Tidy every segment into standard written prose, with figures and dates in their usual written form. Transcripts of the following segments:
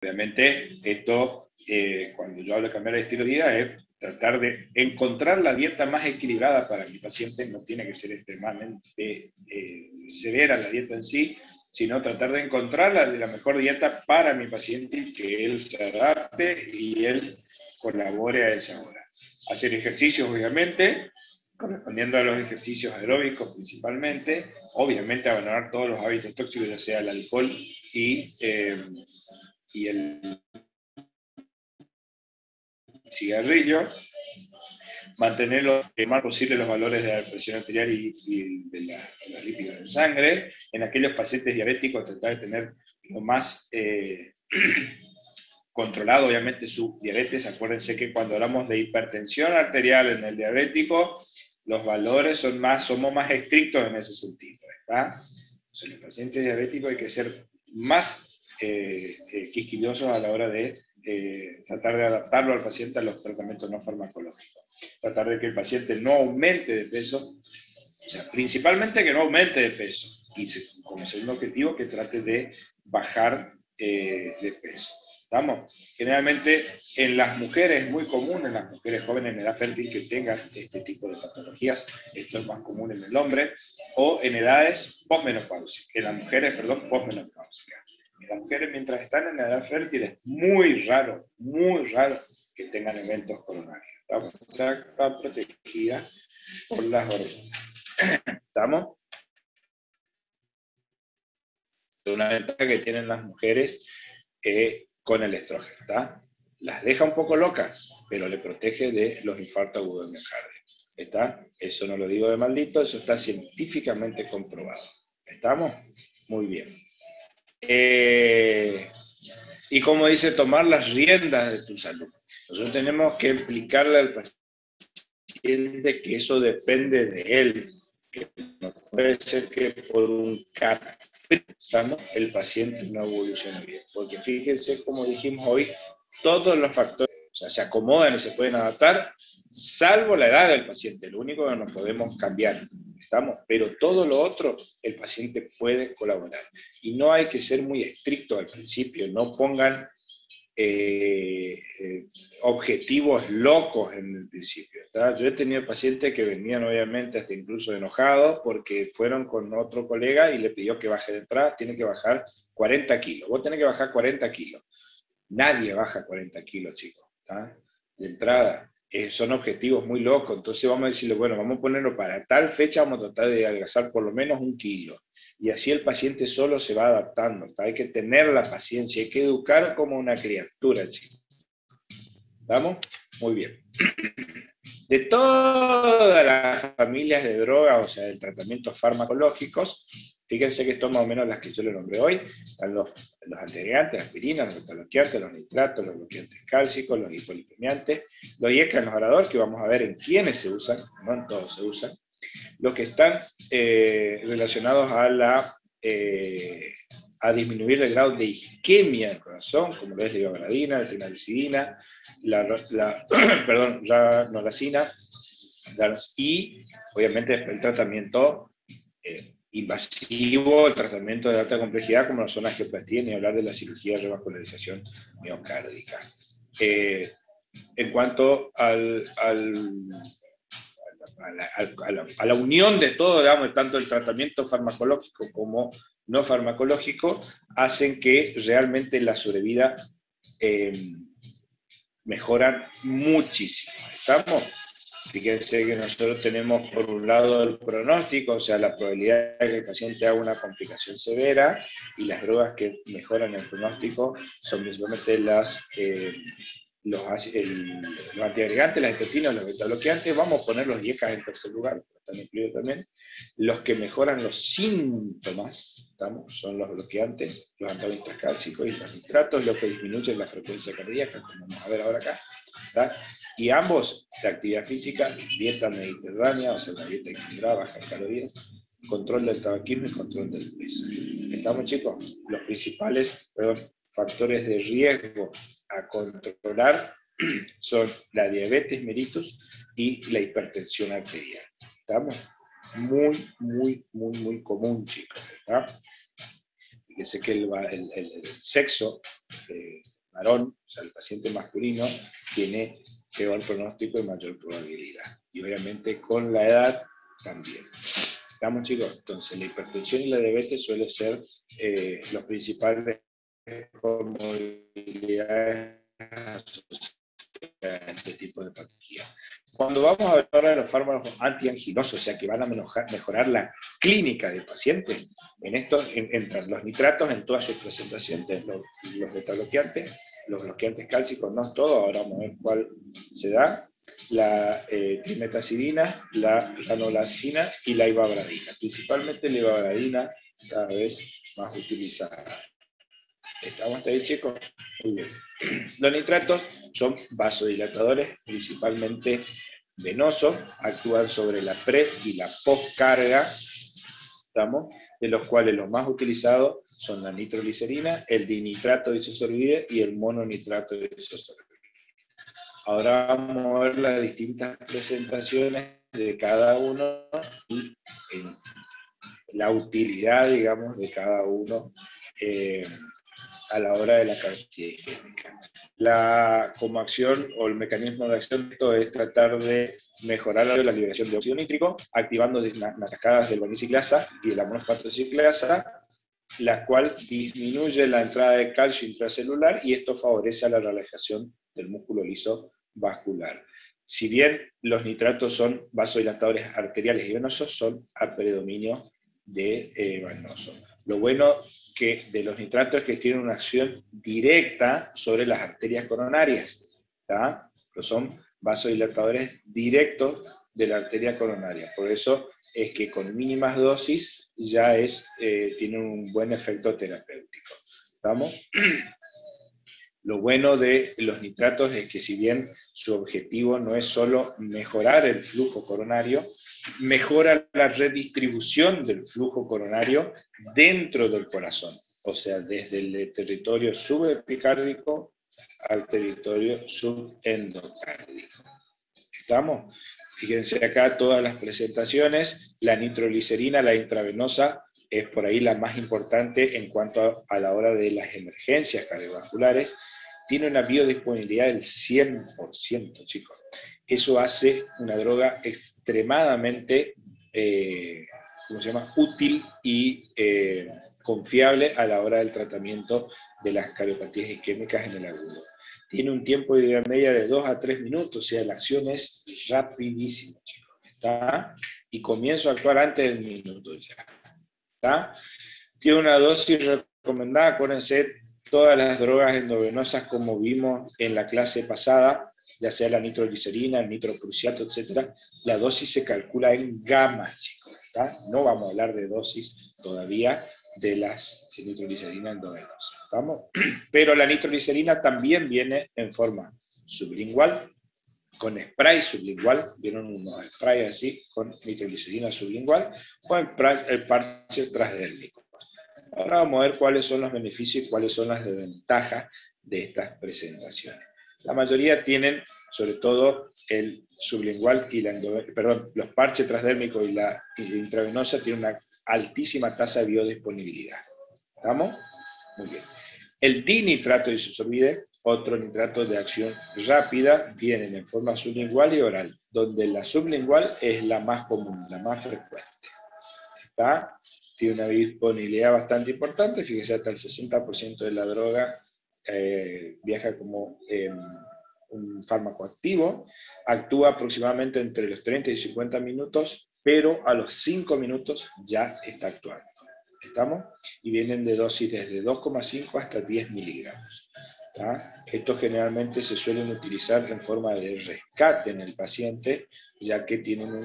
Obviamente, esto, cuando yo hablo de cambiar el estilo de vida, es tratar de encontrar la dieta más equilibrada para mi paciente. No tiene que ser extremadamente severa la dieta en sí, sino tratar de encontrar la mejor dieta para mi paciente y que él se adapte y él colabore a esa hora. Hacer ejercicios, obviamente, correspondiendo a los ejercicios aeróbicos principalmente, obviamente abandonar todos los hábitos tóxicos, ya sea el alcohol y el cigarrillo, mantener lo más posible los valores de la presión arterial y de los lípidos en sangre. En aquellos pacientes diabéticos, tratar de tener lo más controlado, obviamente, su diabetes. Acuérdense que cuando hablamos de hipertensión arterial en el diabético, los valores somos más estrictos en ese sentido, ¿verdad? En los pacientes diabéticos hay que ser más quisquillosos a la hora de tratar de adaptarlo al paciente a los tratamientos no farmacológicos. Tratar de que el paciente no aumente de peso, o sea, principalmente que no aumente de peso, y como segundo objetivo que trate de bajar de peso. ¿Estamos? Generalmente en las mujeres es muy común, en las mujeres jóvenes en edad fértil, que tengan este tipo de patologías. Esto es más común en el hombre, o en edades posmenopáusicas, en las mujeres, perdón, posmenopáusicas. En las mujeres, mientras están en edad fértil, es muy raro que tengan eventos coronarios. Está protegida por las hormonas. ¿Estamos? Una ventaja que tienen las mujeres con el estrógeno, ¿está? Las deja un poco locas, pero le protege de los infartos agudos de miocardio, ¿está? Eso no lo digo de maldito, eso está científicamente comprobado. ¿Estamos? Muy bien. Y como dice, tomar las riendas de tu salud. Nosotros tenemos que explicarle al paciente que eso depende de él, que no puede ser que por un capricho el paciente no evolucione bien, porque fíjense, como dijimos hoy, todos los factores, o sea, se acomodan y se pueden adaptar, salvo la edad del paciente, lo único que no podemos cambiar, ¿estamos? Pero todo lo otro, el paciente puede colaborar. Y no hay que ser muy estricto al principio, no pongan objetivos locos en el principio, ¿está? Yo he tenido pacientes que venían obviamente hasta incluso enojados porque fueron con otro colega y le pidió que baje de entrada, tiene que bajar 40 kilos, vos tenés que bajar 40 kilos. Nadie baja 40 kilos, chicos, ¿está? De entrada. Son objetivos muy locos, entonces vamos a decirle, bueno, vamos a ponerlo para tal fecha, vamos a tratar de adelgazar por lo menos 1 kilo. Y así el paciente solo se va adaptando, ¿está? Hay que tener la paciencia, hay que educar como una criatura, chicos. ¿Vamos? Muy bien. De todas las familias de drogas, o sea, de tratamientos farmacológicos, fíjense que esto más o menos las que yo les nombré hoy, están los antiagregantes, las aspirinas, los beta-bloqueantes, los nitratos, los bloqueantes cálcicos, los hipolipemiantes, los IECA que vamos a ver en quiénes se usan, no en todos se usan, los que están relacionados a disminuir el grado de isquemia del corazón, como lo es la ivabradina, la trinalcidina, la noracina, y obviamente el tratamiento invasivo, el tratamiento de alta complejidad, como son las angioplastías, ni hablar de la cirugía de revascularización miocárdica. En cuanto a la unión de todo, digamos, tanto el tratamiento farmacológico como no farmacológico, hacen que realmente la sobrevida mejoran muchísimo. ¿Estamos? Fíjense que nosotros tenemos por un lado el pronóstico, o sea, la probabilidad de que el paciente haga una complicación severa, y las drogas que mejoran el pronóstico son principalmente los antiagregantes, las estatinas, los beta-bloqueantes. Vamos a poner los IECA en tercer lugar, están incluidos también. Los que mejoran los síntomas, ¿estamos? Son los bloqueantes, los antagonistas cálcicos y los nitratos, los que disminuyen la frecuencia cardíaca, como vamos a ver ahora acá, ¿está? Y ambos, la actividad física, dieta mediterránea, o sea, una dieta equilibrada, baja en calorías, control del tabaquismo y control del peso. ¿Estamos, chicos? Los principales, factores de riesgo a controlar son la diabetes mellitus y la hipertensión arterial. ¿Estamos? Muy común, chicos, ¿verdad? Fíjense que el sexo varón, o sea, el paciente masculino, tiene peor pronóstico y mayor probabilidad. Y obviamente con la edad también. ¿Estamos, chicos? Entonces, la hipertensión y la diabetes suelen ser los principales comorbilidades asociadas a este tipo de patología. Cuando vamos a ver ahora los fármacos antianginosos, o sea, que van a mejorar la clínica del paciente, en esto entran los nitratos en todas sus presentaciones, los beta-bloqueantes, los bloqueantes cálcicos, no todos, ahora vamos a ver cuál se da, la trimetazidina, la ranolazina y la ivabradina. Principalmente la ivabradina cada vez más utilizada. ¿Estamos hasta ahí, chicos? Muy bien. Los nitratos son vasodilatadores, principalmente venosos, actúan sobre la pre- y la postcarga, ¿estamos? De los cuales los más utilizados son la nitroglicerina, el dinitrato de isosorbide y el mononitrato de isosorbide. Ahora vamos a ver las distintas presentaciones de cada uno y la utilidad, digamos, de cada uno a la hora de la característica isquémica. Como acción o el mecanismo de acción de esto es tratar de mejorar la liberación de óxido nítrico, activando las cascadas del vaniciclasa y de la monospatrociclasa, la cual disminuye la entrada de calcio intracelular y esto favorece a la relajación del músculo liso vascular. Si bien los nitratos son vasodilatadores arteriales y venosos, son a predominio de venoso. Lo bueno de los nitratos es que tienen una acción directa sobre las arterias coronarias, ¿tá? Pero son vasodilatadores directos de la arteria coronaria. Por eso es que con mínimas dosis ya tiene un buen efecto terapéutico. ¿Estamos? Lo bueno de los nitratos es que si bien su objetivo no es solo mejorar el flujo coronario, mejora la redistribución del flujo coronario dentro del corazón, o sea, desde el territorio subepicárdico al territorio subendocárdico. ¿Estamos? Fíjense acá todas las presentaciones, la nitroglicerina, la intravenosa, es por ahí la más importante en cuanto a la hora de las emergencias cardiovasculares. Tiene una biodisponibilidad del 100%, chicos. Eso hace una droga extremadamente, ¿cómo se llama?, útil y confiable a la hora del tratamiento de las cardiopatías isquémicas en el agudo. Tiene un tiempo de vida media de 2 a 3 minutos, o sea, la acción es rapidísima, chicos. ¿Está? Y comienzo a actuar antes del minuto ya. ¿Está? Tiene una dosis recomendada, acuérdense, todas las drogas endovenosas como vimos en la clase pasada, ya sea la nitroglicerina, el nitroprusiato, etc., la dosis se calcula en gamas, chicos. ¿Está? No vamos a hablar de dosis todavía de las nitroglicerina endovenosas. ¿Vamos? Pero la nitroglicerina también viene en forma sublingual, con spray sublingual, vieron unos sprays así, con nitroglicerina sublingual, o el parche transdérmico. Ahora vamos a ver cuáles son los beneficios y cuáles son las desventajas de estas presentaciones. La mayoría tienen, sobre todo el sublingual y los parches transdérmicos y la intravenosa tienen una altísima tasa de biodisponibilidad. ¿Estamos? Muy bien. El dinitrato de isosorbide, otro nitrato de acción rápida, vienen en forma sublingual y oral, donde la sublingual es la más común, la más frecuente. ¿Está? Tiene una disponibilidad bastante importante, fíjese, hasta el 60% de la droga viaja como un fármaco activo, actúa aproximadamente entre los 30 y 50 minutos, pero a los 5 minutos ya está actuando. ¿Estamos? Y vienen de dosis desde 2,5 hasta 10 miligramos. ¿Tá? Estos generalmente se suelen utilizar en forma de rescate en el paciente, ya que tienen un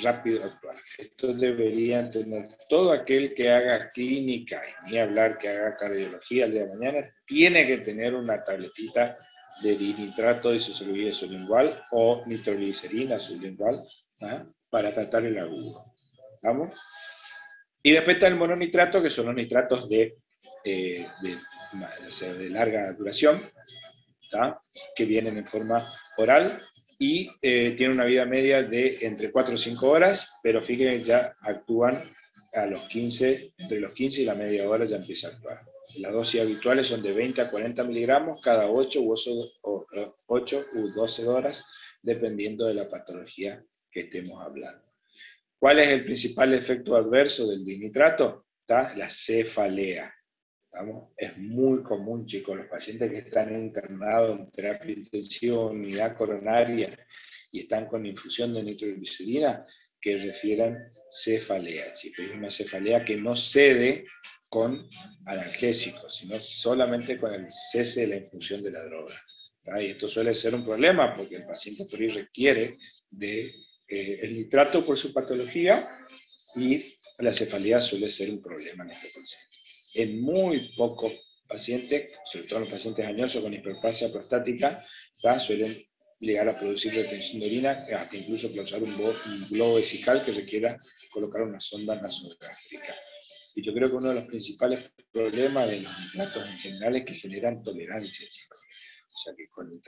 rápido actuar. Estos deberían tener todo aquel que haga clínica, y ni hablar que haga cardiología el día de mañana, tiene que tener una tabletita de dinitrato de isosorbide sublingual o nitroglicerina sublingual, ¿tá? Para tratar el agudo. ¿Vamos? Y después está el mononitrato, que son los nitratos de larga duración, ¿tá? Que vienen en forma oral y tienen una vida media de entre 4 o 5 horas, pero fíjense, ya actúan a los 15, entre los 15 y la media hora ya empieza a actuar. Las dosis habituales son de 20 a 40 miligramos cada 8 u 12 horas, dependiendo de la patología que estemos hablando. ¿Cuál es el principal efecto adverso del dinitrato? ¿Está? La cefalea. ¿Estamos? Es muy común, chicos, los pacientes que están internados en terapia intensiva o unidad coronaria y están con infusión de nitroglicerina, que refieran cefalea, chicos. Es una cefalea que no cede con analgésicos, sino solamente con el cese de la infusión de la droga. Y esto suele ser un problema porque el paciente por ahí requiere de el nitrato por su patología y la cefalea suele ser un problema en este paciente. En muy pocos pacientes, sobre todo en los pacientes añosos con hiperplasia prostática, suelen llegar a producir retención de orina, hasta incluso causar un globo vesical que requiera colocar una sonda nasogástrica. Y yo creo que uno de los principales problemas de los nitratos en general es que generan tolerancia, chicos. O sea que con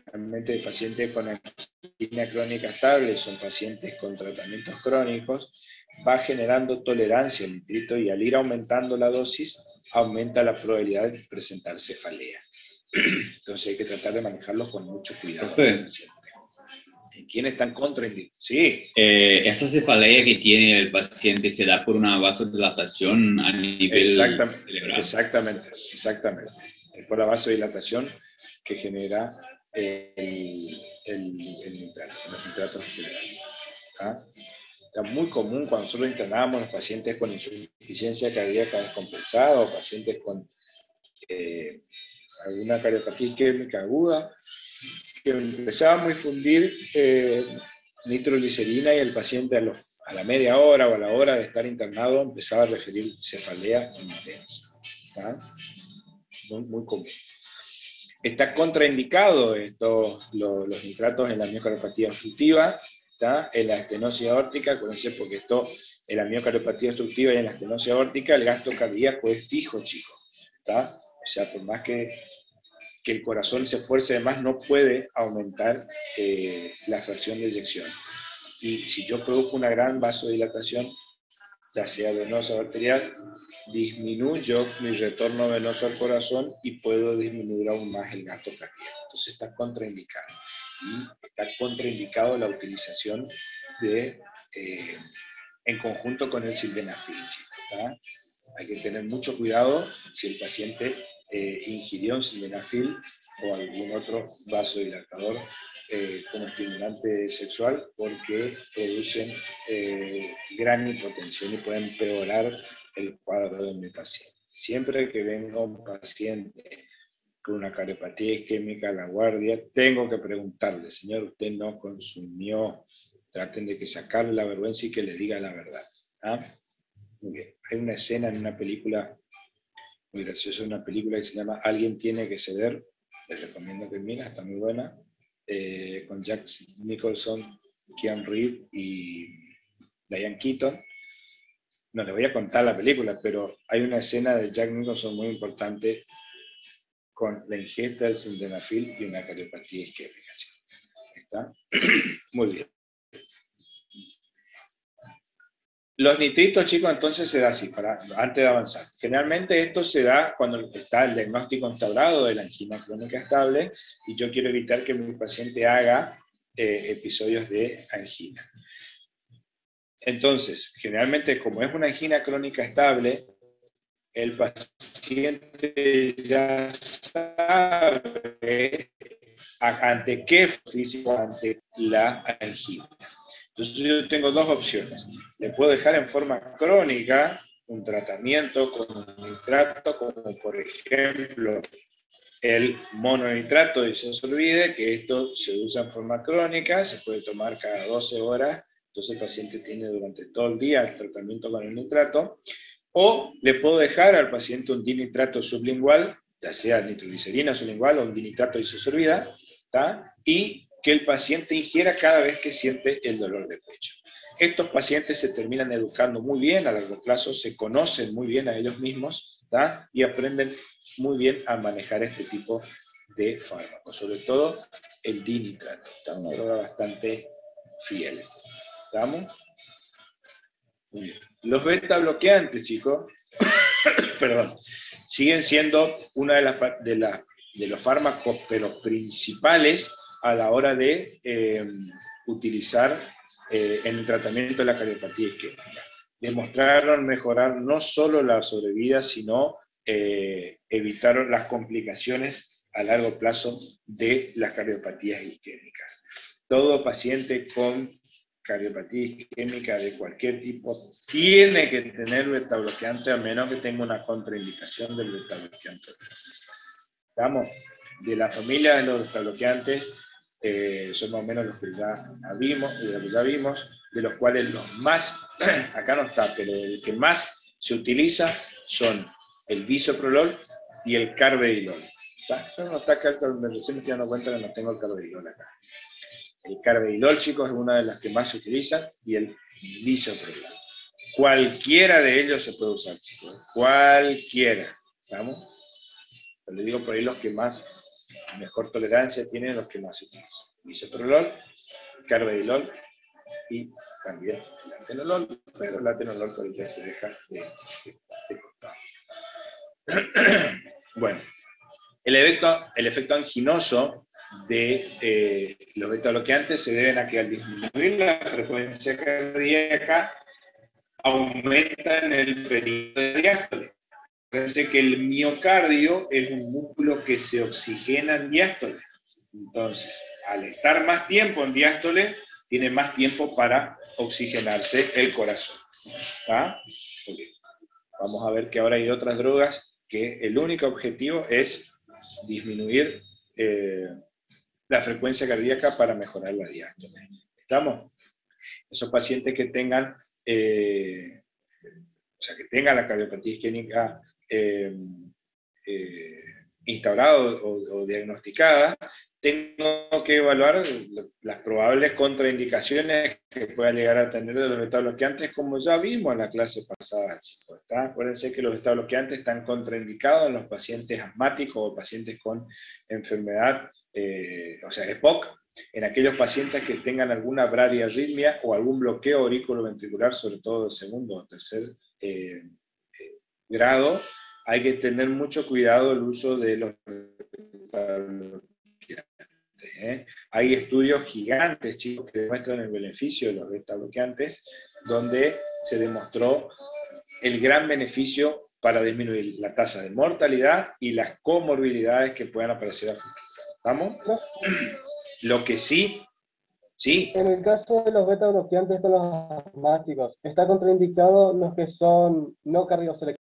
realmente pacientes con angina crónica estable son pacientes con tratamientos crónicos, va generando tolerancia al nitrito y al ir aumentando la dosis, aumenta la probabilidad de presentar cefalea. Entonces hay que tratar de manejarlos con mucho cuidado. ¿Quiénes están contraindicados? Sí. Esa cefalea que tiene el paciente se da por una vasodilatación a nivel cerebral. Exactamente. Es por la vasodilatación que genera los nitratos cerebrales. Era muy común cuando nosotros internábamos los pacientes con insuficiencia cardíaca descompensada o pacientes con alguna cardiopatía isquémica aguda, que empezábamos a infundir nitroglicerina y el paciente a la media hora o a la hora de estar internado empezaba a referir cefalea intensa. Muy común. Está contraindicado los nitratos en la miocardiopatía obstructiva, en la estenosis aórtica, acuérdense porque en la miocardiopatía obstructiva y en la estenosis aórtica el gasto cardíaco es fijo, chicos. O sea, por más que el corazón se esfuerce de más, no puede aumentar la fracción de eyección. Y si yo produzco una gran vasodilatación, ya sea venosa o arterial, disminuyo mi retorno venoso al corazón y puedo disminuir aún más el gasto cardíaco. Entonces está contraindicado. Y está contraindicado la utilización en conjunto con el sildenafil. Hay que tener mucho cuidado si el paciente ingirió un sildenafil o algún otro vasodilatador como estimulante sexual, porque producen gran hipotensión y pueden empeorar el cuadro de mi paciente. Siempre que venga un paciente con una cardiopatía isquémica a la guardia, tengo que preguntarle, señor, usted no consumió, traten de que sacarle la vergüenza y que le diga la verdad. Muy bien. Hay una escena en una película muy graciosa, una película que se llama Alguien tiene que ceder, les recomiendo que miren, está muy buena, con Jack Nicholson, Keanu Reeves y Diane Keaton. No les voy a contar la película, pero hay una escena de Jack Nicholson muy importante con la ingesta del sildenafil y una cardiopatía isquémica. ¿Está? Muy bien. Los nitritos, chicos, entonces se da así, antes de avanzar. Generalmente esto se da cuando está el diagnóstico instaurado de la angina crónica estable y yo quiero evitar que mi paciente haga episodios de angina. Entonces, generalmente como es una angina crónica estable, el paciente ya sabe ante qué físico, ante la angina. Entonces yo tengo dos opciones. Le puedo dejar en forma crónica un tratamiento con un nitrato, como por ejemplo el mononitrato de isosorbide, que esto se usa en forma crónica, se puede tomar cada 12 horas, entonces el paciente tiene durante todo el día el tratamiento con el nitrato, o le puedo dejar al paciente un dinitrato sublingual, ya sea nitroglicerina sublingual o un dinitrato de isosorbida, y que el paciente ingiera cada vez que siente el dolor de pecho. Estos pacientes se terminan educando muy bien a largo plazo, se conocen muy bien a ellos mismos, y aprenden muy bien a manejar este tipo de fármacos, sobre todo el dinitrato, una droga bastante fiel. ¿Estamos? Muy bien. Los beta bloqueantes, chicos, perdón, siguen siendo una de los fármacos, pero principales a la hora de utilizar en el tratamiento de la cardiopatía isquémica. Demostraron mejorar no solo la sobrevida, sino evitaron las complicaciones a largo plazo de las cardiopatías isquémicas. Todo paciente con cardiopatía isquémica de cualquier tipo tiene que tener betabloqueante, a menos que tenga una contraindicación del betabloqueante. ¿Estamos? De la familia de los betabloqueantes, son más o menos los que ya vimos, de los cuales los más, acá no está, pero el que más se utiliza son el bisoprolol y el carvedilol. Eso no está acá, me estoy dando cuenta que no tengo el carvedilol acá. El carvedilol, chicos, es una de las que más se utilizan, y el bisoprolol. Cualquiera de ellos se puede usar, chicos. Cualquiera. ¿Estamos? Pero les digo por ahí los que más, mejor tolerancia tienen, los que más se utilizan. Bisoprolol, carvedilol y también el atenolol, pero el atenolol todavía se deja de costado. Bueno, el efecto anginoso de los betabloqueantes se deben a que al disminuir la frecuencia cardíaca aumentan el periodo de diástole. Fíjense que el miocardio es un músculo que se oxigena en diástole. Entonces, al estar más tiempo en diástole, tiene más tiempo para oxigenarse el corazón. ¿Está? Okay. Vamos a ver que ahora hay otras drogas que el único objetivo es disminuir la frecuencia cardíaca para mejorar la diástole. ¿Estamos? Esos pacientes que tengan, que tengan la cardiopatía isquémica instaurada o diagnosticada, tengo que evaluar las probables contraindicaciones que pueda llegar a tener de los betabloqueantes, como ya vimos en la clase pasada, chicos. Acuérdense que los betabloqueantes están contraindicados en los pacientes asmáticos o pacientes con enfermedad, EPOC, en aquellos pacientes que tengan alguna bradiarritmia o algún bloqueo auriculoventricular, sobre todo de segundo o tercer grado. Hay que tener mucho cuidado el uso de los betabloqueantes. Hay estudios gigantes, chicos, que demuestran el beneficio de los betabloqueantes, donde se demostró el gran beneficio para disminuir la tasa de mortalidad y las comorbilidades que puedan aparecer a futuro. ¿Vamos? Lo que sí. En el caso de los betabloqueantes con los asmáticos, ¿está contraindicado los que son no cardioselectivos?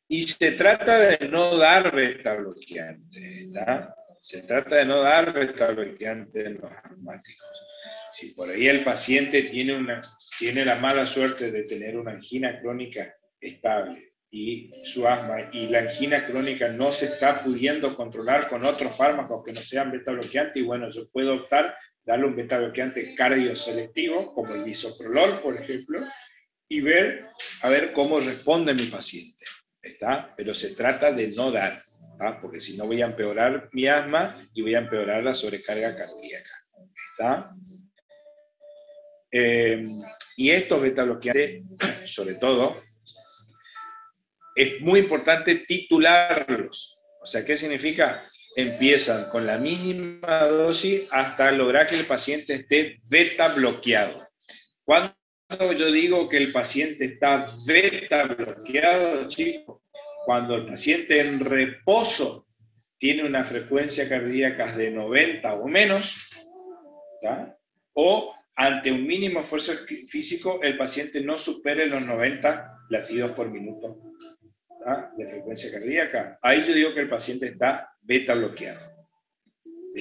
Y se trata de no dar betabloqueantes, ¿está? Se trata de no dar betabloqueantes en los asmáticos. Si por ahí el paciente tiene la mala suerte de tener una angina crónica estable y su asma, y la angina crónica no se está pudiendo controlar con otros fármacos que no sean betabloqueantes, y bueno, yo puedo optar darle un betabloqueante cardioselectivo, como el bisoprolol, por ejemplo, y a ver cómo responde mi paciente. ¿Está? Pero se trata de no dar, ¿está? Porque si no voy a empeorar mi asma y voy a empeorar la sobrecarga cardíaca. ¿Está? Y estos betabloqueantes, sobre todo, es muy importante titularlos. O sea, ¿qué significa? Empiezan con la mínima dosis hasta lograr que el paciente esté betabloqueado. ¿Cuándo yo digo que el paciente está betabloqueado, chicos? Cuando el paciente en reposo tiene una frecuencia cardíaca de 90 o menos, ¿tá? O ante un mínimo esfuerzo físico, el paciente no supere los 90 latidos por minuto, ¿tá? De frecuencia cardíaca. Ahí yo digo que el paciente está betabloqueado.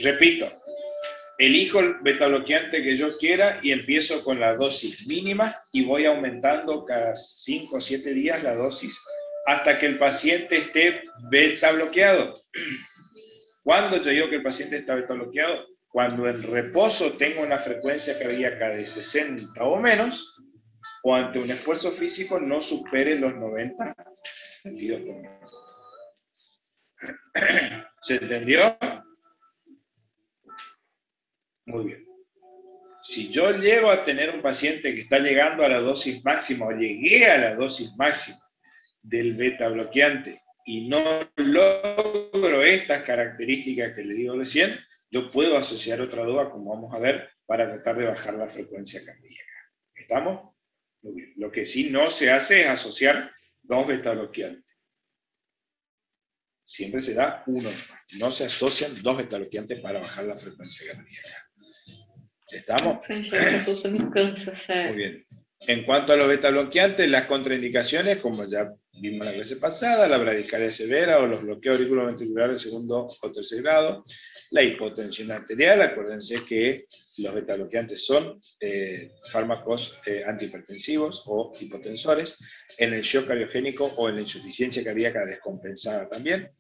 Repito, elijo el betabloqueante que yo quiera y empiezo con la dosis mínima y voy aumentando cada 5 o 7 días la dosis hasta que el paciente esté betabloqueado. ¿Cuándo yo digo que el paciente está betabloqueado? Cuando en reposo tengo una frecuencia cardíaca de 60 o menos, o ante un esfuerzo físico no supere los 90 latidos por minuto. ¿Se entendió? Muy bien. Si yo llego a tener un paciente que está llegando a la dosis máxima o llegué a la dosis máxima del beta bloqueante y no logro estas características que le digo recién, yo puedo asociar otra droga, como vamos a ver, para tratar de bajar la frecuencia cardíaca. ¿Estamos? Muy bien. Lo que sí no se hace es asociar dos beta bloqueantes. Siempre se da uno. No se asocian dos beta bloqueantes para bajar la frecuencia cardíaca. ¿Estamos? Muy bien. En cuanto a los beta bloqueantes, las contraindicaciones, como ya vimos la clase pasada, la bradicardia severa o los bloqueos auriculoventriculares de segundo o tercer grado, la hipotensión arterial, acuérdense que los beta bloqueantes son fármacos antihipertensivos o hipotensores, en el shock cardiogénico o en la insuficiencia cardíaca descompensada también,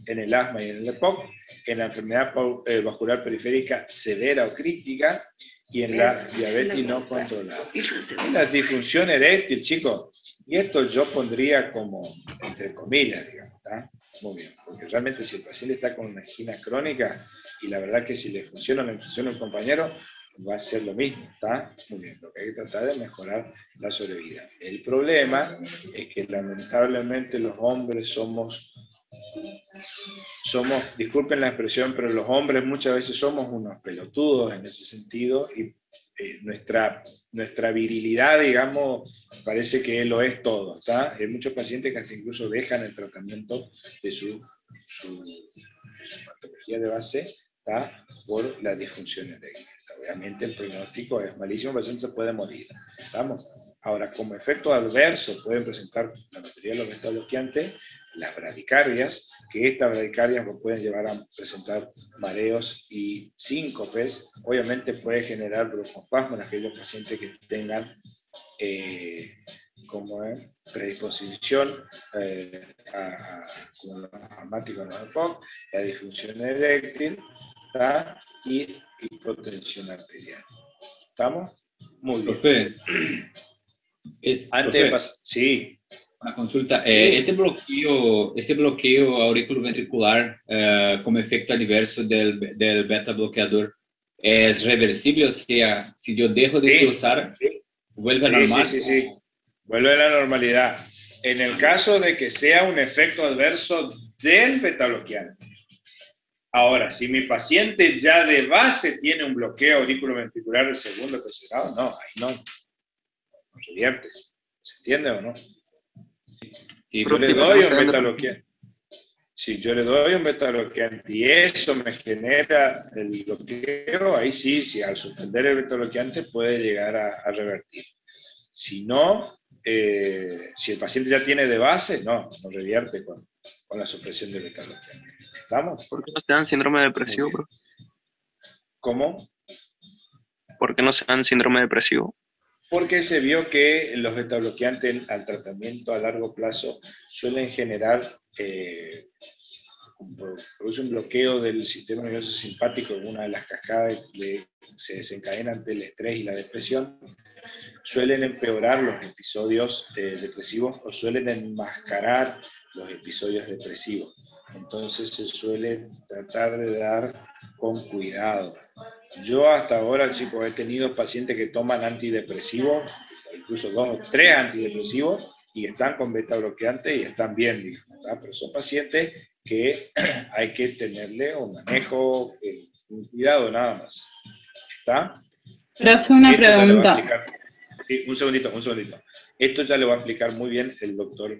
en el asma y en el EPOC, en la enfermedad vascular periférica severa o crítica, y en la diabetes no controlada. En la disfunción eréctil, chicos, y esto yo pondría como entre comillas, digamos, ¿está? Muy bien, porque realmente si el paciente está con una angina crónica, y la verdad que si le funciona o le funciona un compañero, va a ser lo mismo, ¿está? Muy bien, lo que hay que tratar de mejorar la sobrevida. El problema es que lamentablemente los hombres somos, disculpen la expresión, pero los hombres muchas veces somos unos pelotudos en ese sentido y nuestra virilidad, digamos, parece que lo es todo, ¿está? Hay muchos pacientes que hasta incluso dejan el tratamiento de su patología de base, ¿está? Por la disfunción eréctil. Obviamente el pronóstico es malísimo, el paciente se puede morir, ¿estamos? Ahora, como efecto adverso pueden presentar la mayoría de los beta bloqueantes las bradicardias, que estas bradicardias pueden llevar a presentar mareos y síncopes. Obviamente puede generar broncoespasmo en aquellos pacientes que tengan predisposición como los asmáticos, los EPOC, la disfunción eréctil, ¿tá? Y hipotensión arterial. ¿Estamos? Muy bien. Profe, Antes de pasar, sí. Una consulta. Este bloqueo auriculoventricular como efecto adverso del beta bloqueador es reversible, o sea, si yo dejo de usar, vuelve a normal. Sí. Vuelve a la normalidad. En el caso de que sea un efecto adverso del beta bloqueante. Ahora, si mi paciente ya de base tiene un bloqueo auriculoventricular de segundo o tercer grado, no, ahí no revierte. ¿Se entiende o no? Si yo le doy un beta bloqueante, si yo le doy un beta bloqueante y eso me genera el bloqueo, ahí sí, al suspender el beta bloqueante puede llegar a revertir. Si no, si el paciente ya tiene de base, no revierte con la supresión del beta bloqueante. ¿Estamos? ¿Por qué no se dan síndrome depresivo, bro? ¿Cómo? ¿Por qué no se dan síndrome depresivo? Porque se vio que los beta bloqueantes al tratamiento a largo plazo suelen generar, produce un bloqueo del sistema nervioso simpático en una de las cascadas que se desencadena ante el estrés y la depresión, suelen empeorar los episodios depresivos o suelen enmascarar los episodios depresivos. Entonces se suele tratar de dar con cuidado. Yo hasta ahora, chicos, he tenido pacientes que toman antidepresivos, incluso 2 o 3 antidepresivos, y están con beta bloqueante y están bien, digamos, ¿tá? Pero son pacientes que hay que tenerle un manejo, un cuidado nada más. ¿Está? Profe, una pregunta. Sí, un segundito. Esto ya le va a explicar muy bien el doctor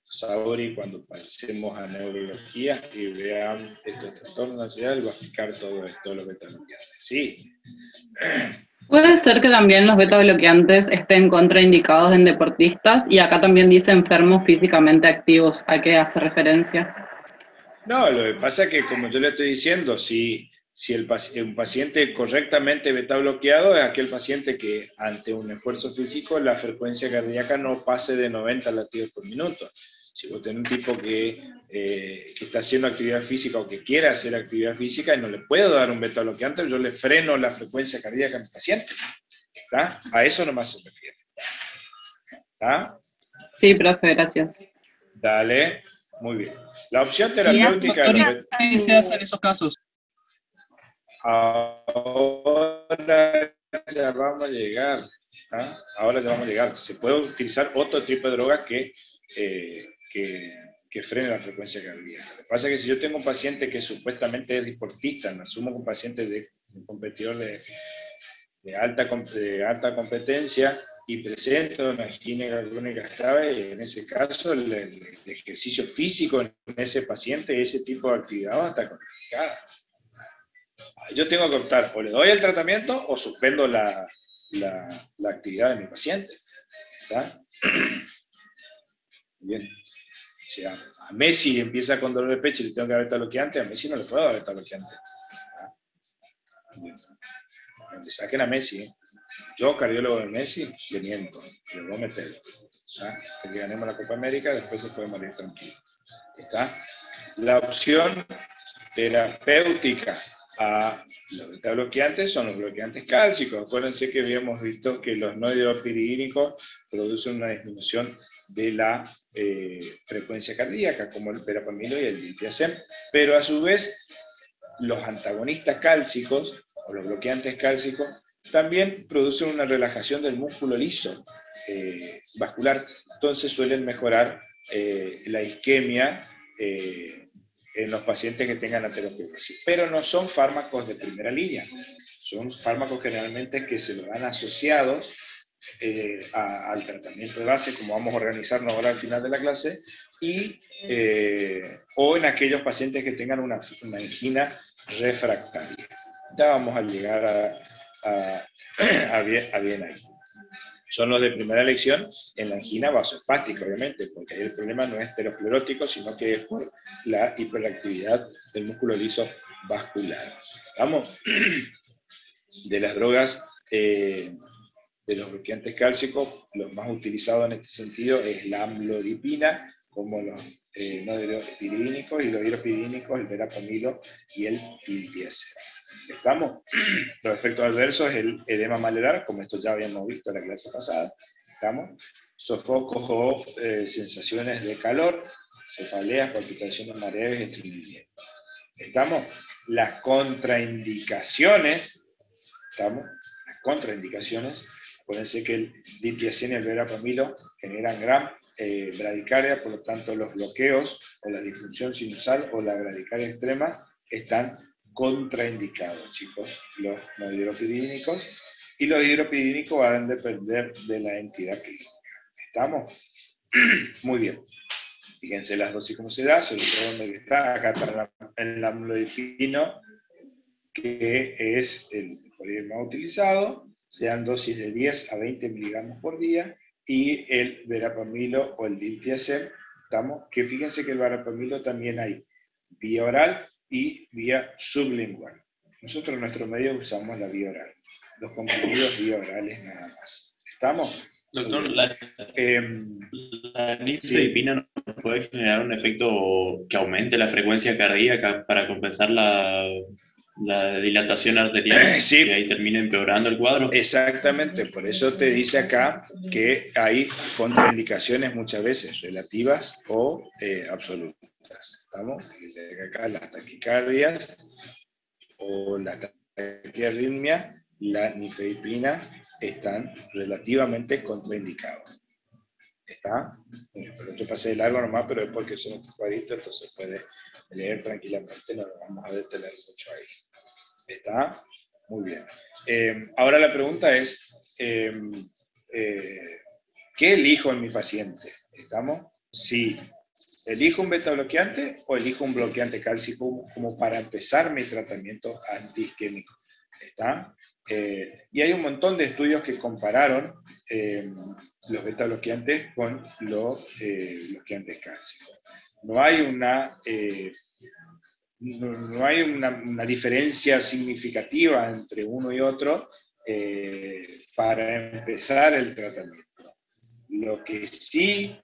Saori cuando pasemos a neurología y vean estos trastornos de ansiedad, le va a explicar todo esto, los beta bloqueantes. Sí. Puede ser que también los beta bloqueantes estén contraindicados en deportistas y acá también dice enfermos físicamente activos. ¿A qué hace referencia? No, lo que pasa es que, como yo le estoy diciendo, si un paciente correctamente beta bloqueado es aquel paciente que ante un esfuerzo físico la frecuencia cardíaca no pase de 90 latidos por minuto. Si vos tenés un tipo que está haciendo actividad física o que quiere hacer actividad física y no le puedo dar un beta bloqueante, yo le freno la frecuencia cardíaca al paciente. ¿Está? A eso nomás se refiere. ¿Está? Sí, profe, gracias. Dale, muy bien. La opción terapéutica... ¿Qué se hace en esos casos? Ahora ya vamos a llegar. Ahora ya vamos a llegar. Se puede utilizar otro tipo de drogas que que frene la frecuencia cardíaca. Lo que pasa es que si yo tengo un paciente que supuestamente es deportista, me asumo que un paciente de un competidor de alta competencia y presento una angina crónica grave, en ese caso el ejercicio físico en ese paciente, ese tipo de actividad va a estar contraindicada. Yo tengo que optar, o le doy el tratamiento o suspendo la actividad de mi paciente. ¿Está? Bien. O sea, a Messi empieza con dolor de pecho y le tengo que dar beta-bloqueante, a Messi no le puedo dar beta-bloqueante. Donde saquen a Messi, yo, cardiólogo de Messi, le miento, le voy a meter. Hasta que ganemos la Copa América, después se puede morir tranquilo. ¿Está? La opción terapéutica a los beta-bloqueantes son los bloqueantes cálcicos. Acuérdense que habíamos visto que los no hidropiridínicos producen una disminución de la frecuencia cardíaca, como el verapamilo y el diltiazem, pero a su vez los antagonistas cálcicos o los bloqueantes cálcicos también producen una relajación del músculo liso vascular, entonces suelen mejorar la isquemia en los pacientes que tengan aterosclerosis, pero no son fármacos de primera línea, son fármacos generalmente que se lo dan asociados al tratamiento de base, como vamos a organizarnos ahora al final de la clase, y, o en aquellos pacientes que tengan una angina refractaria. Ya vamos a llegar a bien ahí. Son los de primera elección en la angina vasospástica, obviamente, porque ahí el problema no es aterosclerótico, sino que es por la hiperactividad del músculo liso vascular. Vamos, de las drogas, de los bloqueantes cálcicos, los más utilizados en este sentido es la amlodipina, como los no hidropiridínicos, y los hidropiridínicos, el verapamilo y el diltiazem. ¿Estamos? Los efectos adversos es el edema malar, como esto ya habíamos visto en la clase pasada. ¿Estamos? Sofocos o sensaciones de calor, cefaleas, palpitaciones, mareos y estreñimiento. ¿Estamos? Las contraindicaciones, ¿estamos? Las contraindicaciones, pueden ser que el diltiazem y el verapamilo generan gran bradicardia, por lo tanto los bloqueos o la disfunción sinusal o la bradicardia extrema están contraindicados, chicos, los no hidropiridínicos, y los hidropiridínicos van a depender de la entidad clínica. ¿Estamos? Muy bien. Fíjense las dosis cómo se da, sobre todo donde está, acá está el amlodipino, que es el polimer más utilizado, sean dosis de 10 a 20 miligramos por día, y el verapamilo o el diltiazem, ¿estamos? Que fíjense que el verapamilo también hay vía oral y vía sublingual. Nosotros en nuestro medio usamos la vía oral. Los comprimidos vía orales nada más. ¿Estamos? Doctor, la nifedipina no puede generar un efecto que aumente la frecuencia cardíaca para compensar la dilatación arterial, sí, y ahí termina empeorando el cuadro. Exactamente, por eso te dice acá que hay contraindicaciones muchas veces relativas o absolutas. ¿Estamos? Dice acá las taquicardias o la taquiarritmia, la nifedipina están relativamente contraindicados. ¿Está? Pero yo pasé de largo nomás, pero es porque son estos cuadritos, entonces puede leer tranquilamente, no lo vamos a detener mucho ahí. ¿Está? Muy bien. Ahora la pregunta es, ¿qué elijo en mi paciente? ¿Estamos? Si elijo un beta bloqueante o elijo un bloqueante cálcico como para empezar mi tratamiento antiisquémico. ¿Está? Y hay un montón de estudios que compararon los beta bloqueantes con los bloqueantes cálcicos. No hay una diferencia significativa entre uno y otro para empezar el tratamiento. Lo que sí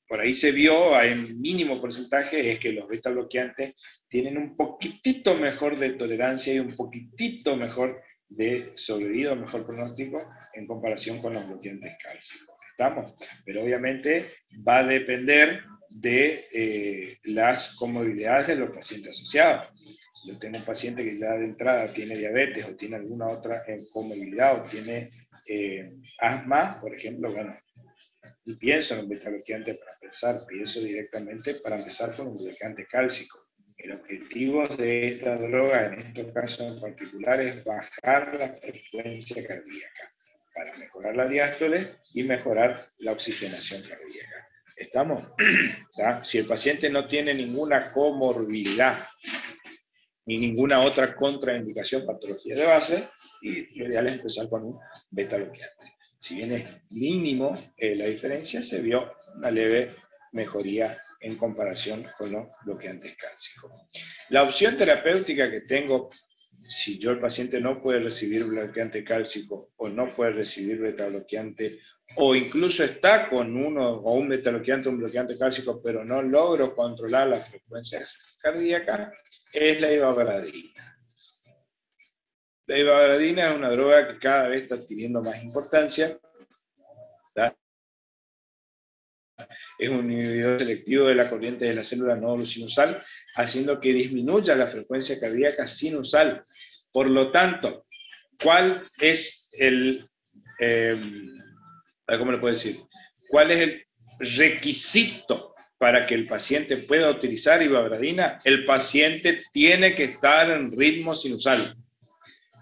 por ahí se vio en mínimo porcentaje es que los beta bloqueantes tienen un poquitito mejor de tolerancia y un poquitito mejor de sobrevivido, mejor pronóstico en comparación con los bloqueantes cálcicos. ¿Estamos? Pero obviamente va a depender de las comorbilidades de los pacientes asociados. Si yo tengo un paciente que ya de entrada tiene diabetes o tiene alguna otra comorbilidad o tiene asma, por ejemplo, bueno, Y pienso en un beta-bloqueante para empezar, pienso directamente para empezar con un bloqueante cálcico. El objetivo de esta droga, en estos casos en particular, es bajar la frecuencia cardíaca para mejorar la diástole y mejorar la oxigenación cardíaca. ¿Estamos? ¿Está? Si el paciente no tiene ninguna comorbilidad ni ninguna otra contraindicación, patología de base, y lo ideal es empezar con un beta-bloqueante. Si bien es mínimo la diferencia, se vio una leve mejoría en comparación con los bloqueantes cálcicos. La opción terapéutica que tengo, si yo el paciente no puede recibir bloqueante cálcico o no puede recibir beta-bloqueante, o incluso está con uno o un beta-bloqueante o un bloqueante cálcico, pero no logro controlar la frecuencia cardíaca, es la ivabradina. La ivabradina es una droga que cada vez está adquiriendo más importancia. ¿Tá? Es un inhibidor selectivo de la corriente de la célula nódulo sinusal, haciendo que disminuya la frecuencia cardíaca sinusal. Por lo tanto, ¿cuál es el, ¿cómo le puedo decir? ¿Cuál es el requisito para que el paciente pueda utilizar ivabradina? El paciente tiene que estar en ritmo sinusal.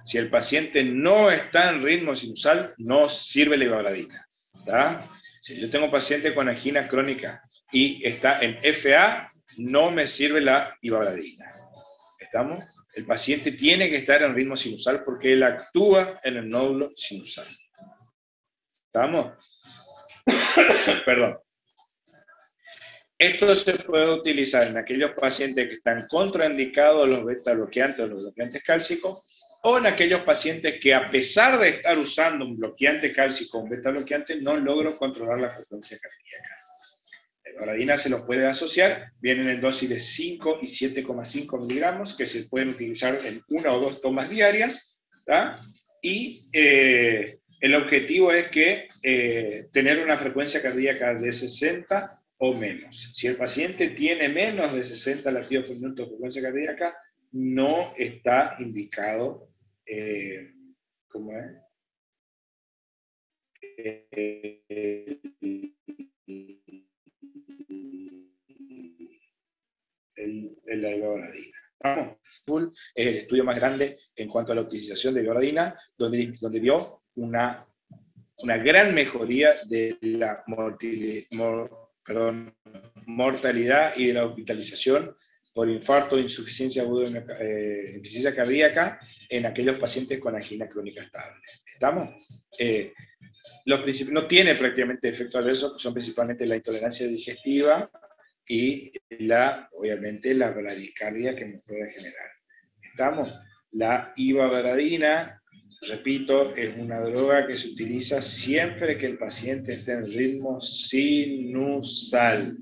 Si el paciente no está en ritmo sinusal, no sirve la ivabradina. ¿Tá? Si yo tengo un paciente con angina crónica y está en FA, no me sirve la ivabradina. ¿Estamos? El paciente tiene que estar en ritmo sinusal porque él actúa en el nódulo sinusal. ¿Estamos? Perdón. Esto se puede utilizar en aquellos pacientes que están contraindicados los beta-bloqueantes o los bloqueantes cálcicos, o en aquellos pacientes que, a pesar de estar usando un bloqueante cálcico o un beta-bloqueante, no logro controlar la frecuencia cardíaca. La ivabradina se los puede asociar, vienen en dosis de 5 y 7,5 miligramos, que se pueden utilizar en 1 o 2 tomas diarias, ¿tá? Y el objetivo es que tener una frecuencia cardíaca de 60 o menos. Si el paciente tiene menos de 60 latidos por minuto de frecuencia cardíaca, no está indicado, ¿cómo es? La ivabradina. Vamos, es el estudio más grande en cuanto a la utilización de ivabradina, donde dio una gran mejoría de la mortalidad y de la hospitalización por infarto, insuficiencia aguda, insuficiencia cardíaca en aquellos pacientes con angina crónica estable. ¿Estamos? No tiene prácticamente efectos adversos, son principalmente la intolerancia digestiva y obviamente la bradicardia que nos puede generar. ¿Estamos? La ivabradina, repito, es una droga que se utiliza siempre que el paciente esté en ritmo sinusal.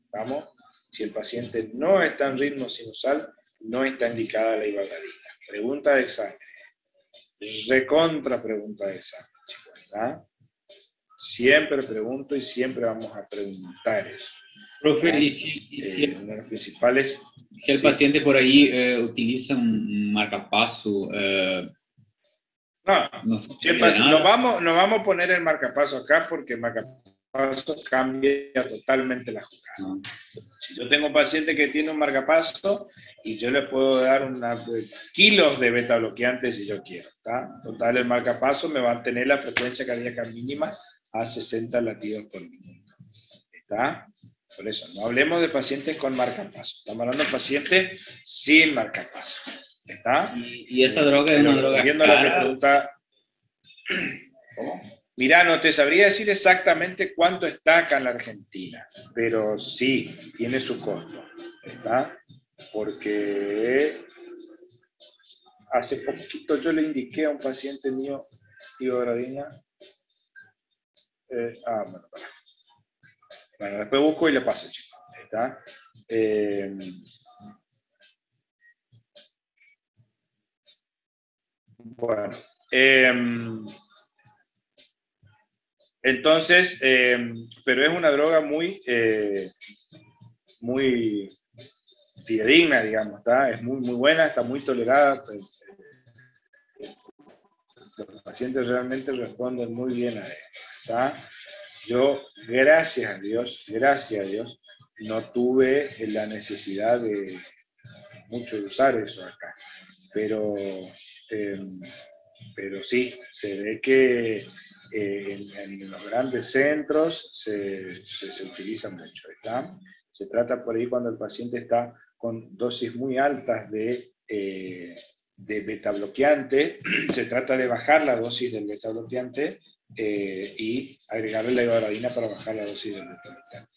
¿Estamos? Si el paciente no está en ritmo sinusal, no está indicada la ivabradina. Pregunta de examen. Recontra pregunta de examen, chicos, ¿verdad? Siempre pregunto y siempre vamos a preguntar eso. Profe, y si uno de los principales... Si el paciente por ahí utiliza un marcapaso... no sé, nos vamos a poner el marcapaso acá porque el marcapaso cambia totalmente la jugada. Si yo tengo un paciente que tiene un marcapaso y yo le puedo dar kilos de beta bloqueantes si yo quiero, ¿tá? Total, el marcapaso me va a tener la frecuencia cardíaca mínima a 60 latidos por minuto. ¿Está? Por eso, no hablemos de pacientes con marcapaso, estamos hablando de pacientes sin marcapaso. ¿Está? Y esa droga es una droga viendo cara. La que pregunta, ¿cómo? Mirá, no te sabría decir exactamente cuánto está acá en la Argentina, pero sí, tiene su costo, ¿está? Porque hace poquito yo le indiqué a un paciente mío ivabradina. Bueno, para. Bueno, después busco y le paso, chicos, ¿está? Bueno, entonces, pero es una droga muy fidedigna, digamos, ¿está? Es muy buena, está muy tolerada. Los pacientes realmente responden muy bien a esto, ¿está? Yo, gracias a Dios, no tuve la necesidad de mucho de usar eso acá. Pero sí, se ve que en los grandes centros se utiliza mucho. ¿Está? Se trata por ahí cuando el paciente está con dosis muy altas de beta bloqueante, se trata de bajar la dosis del beta bloqueante y agregarle la ivaradina para bajar la dosis del beta bloqueante.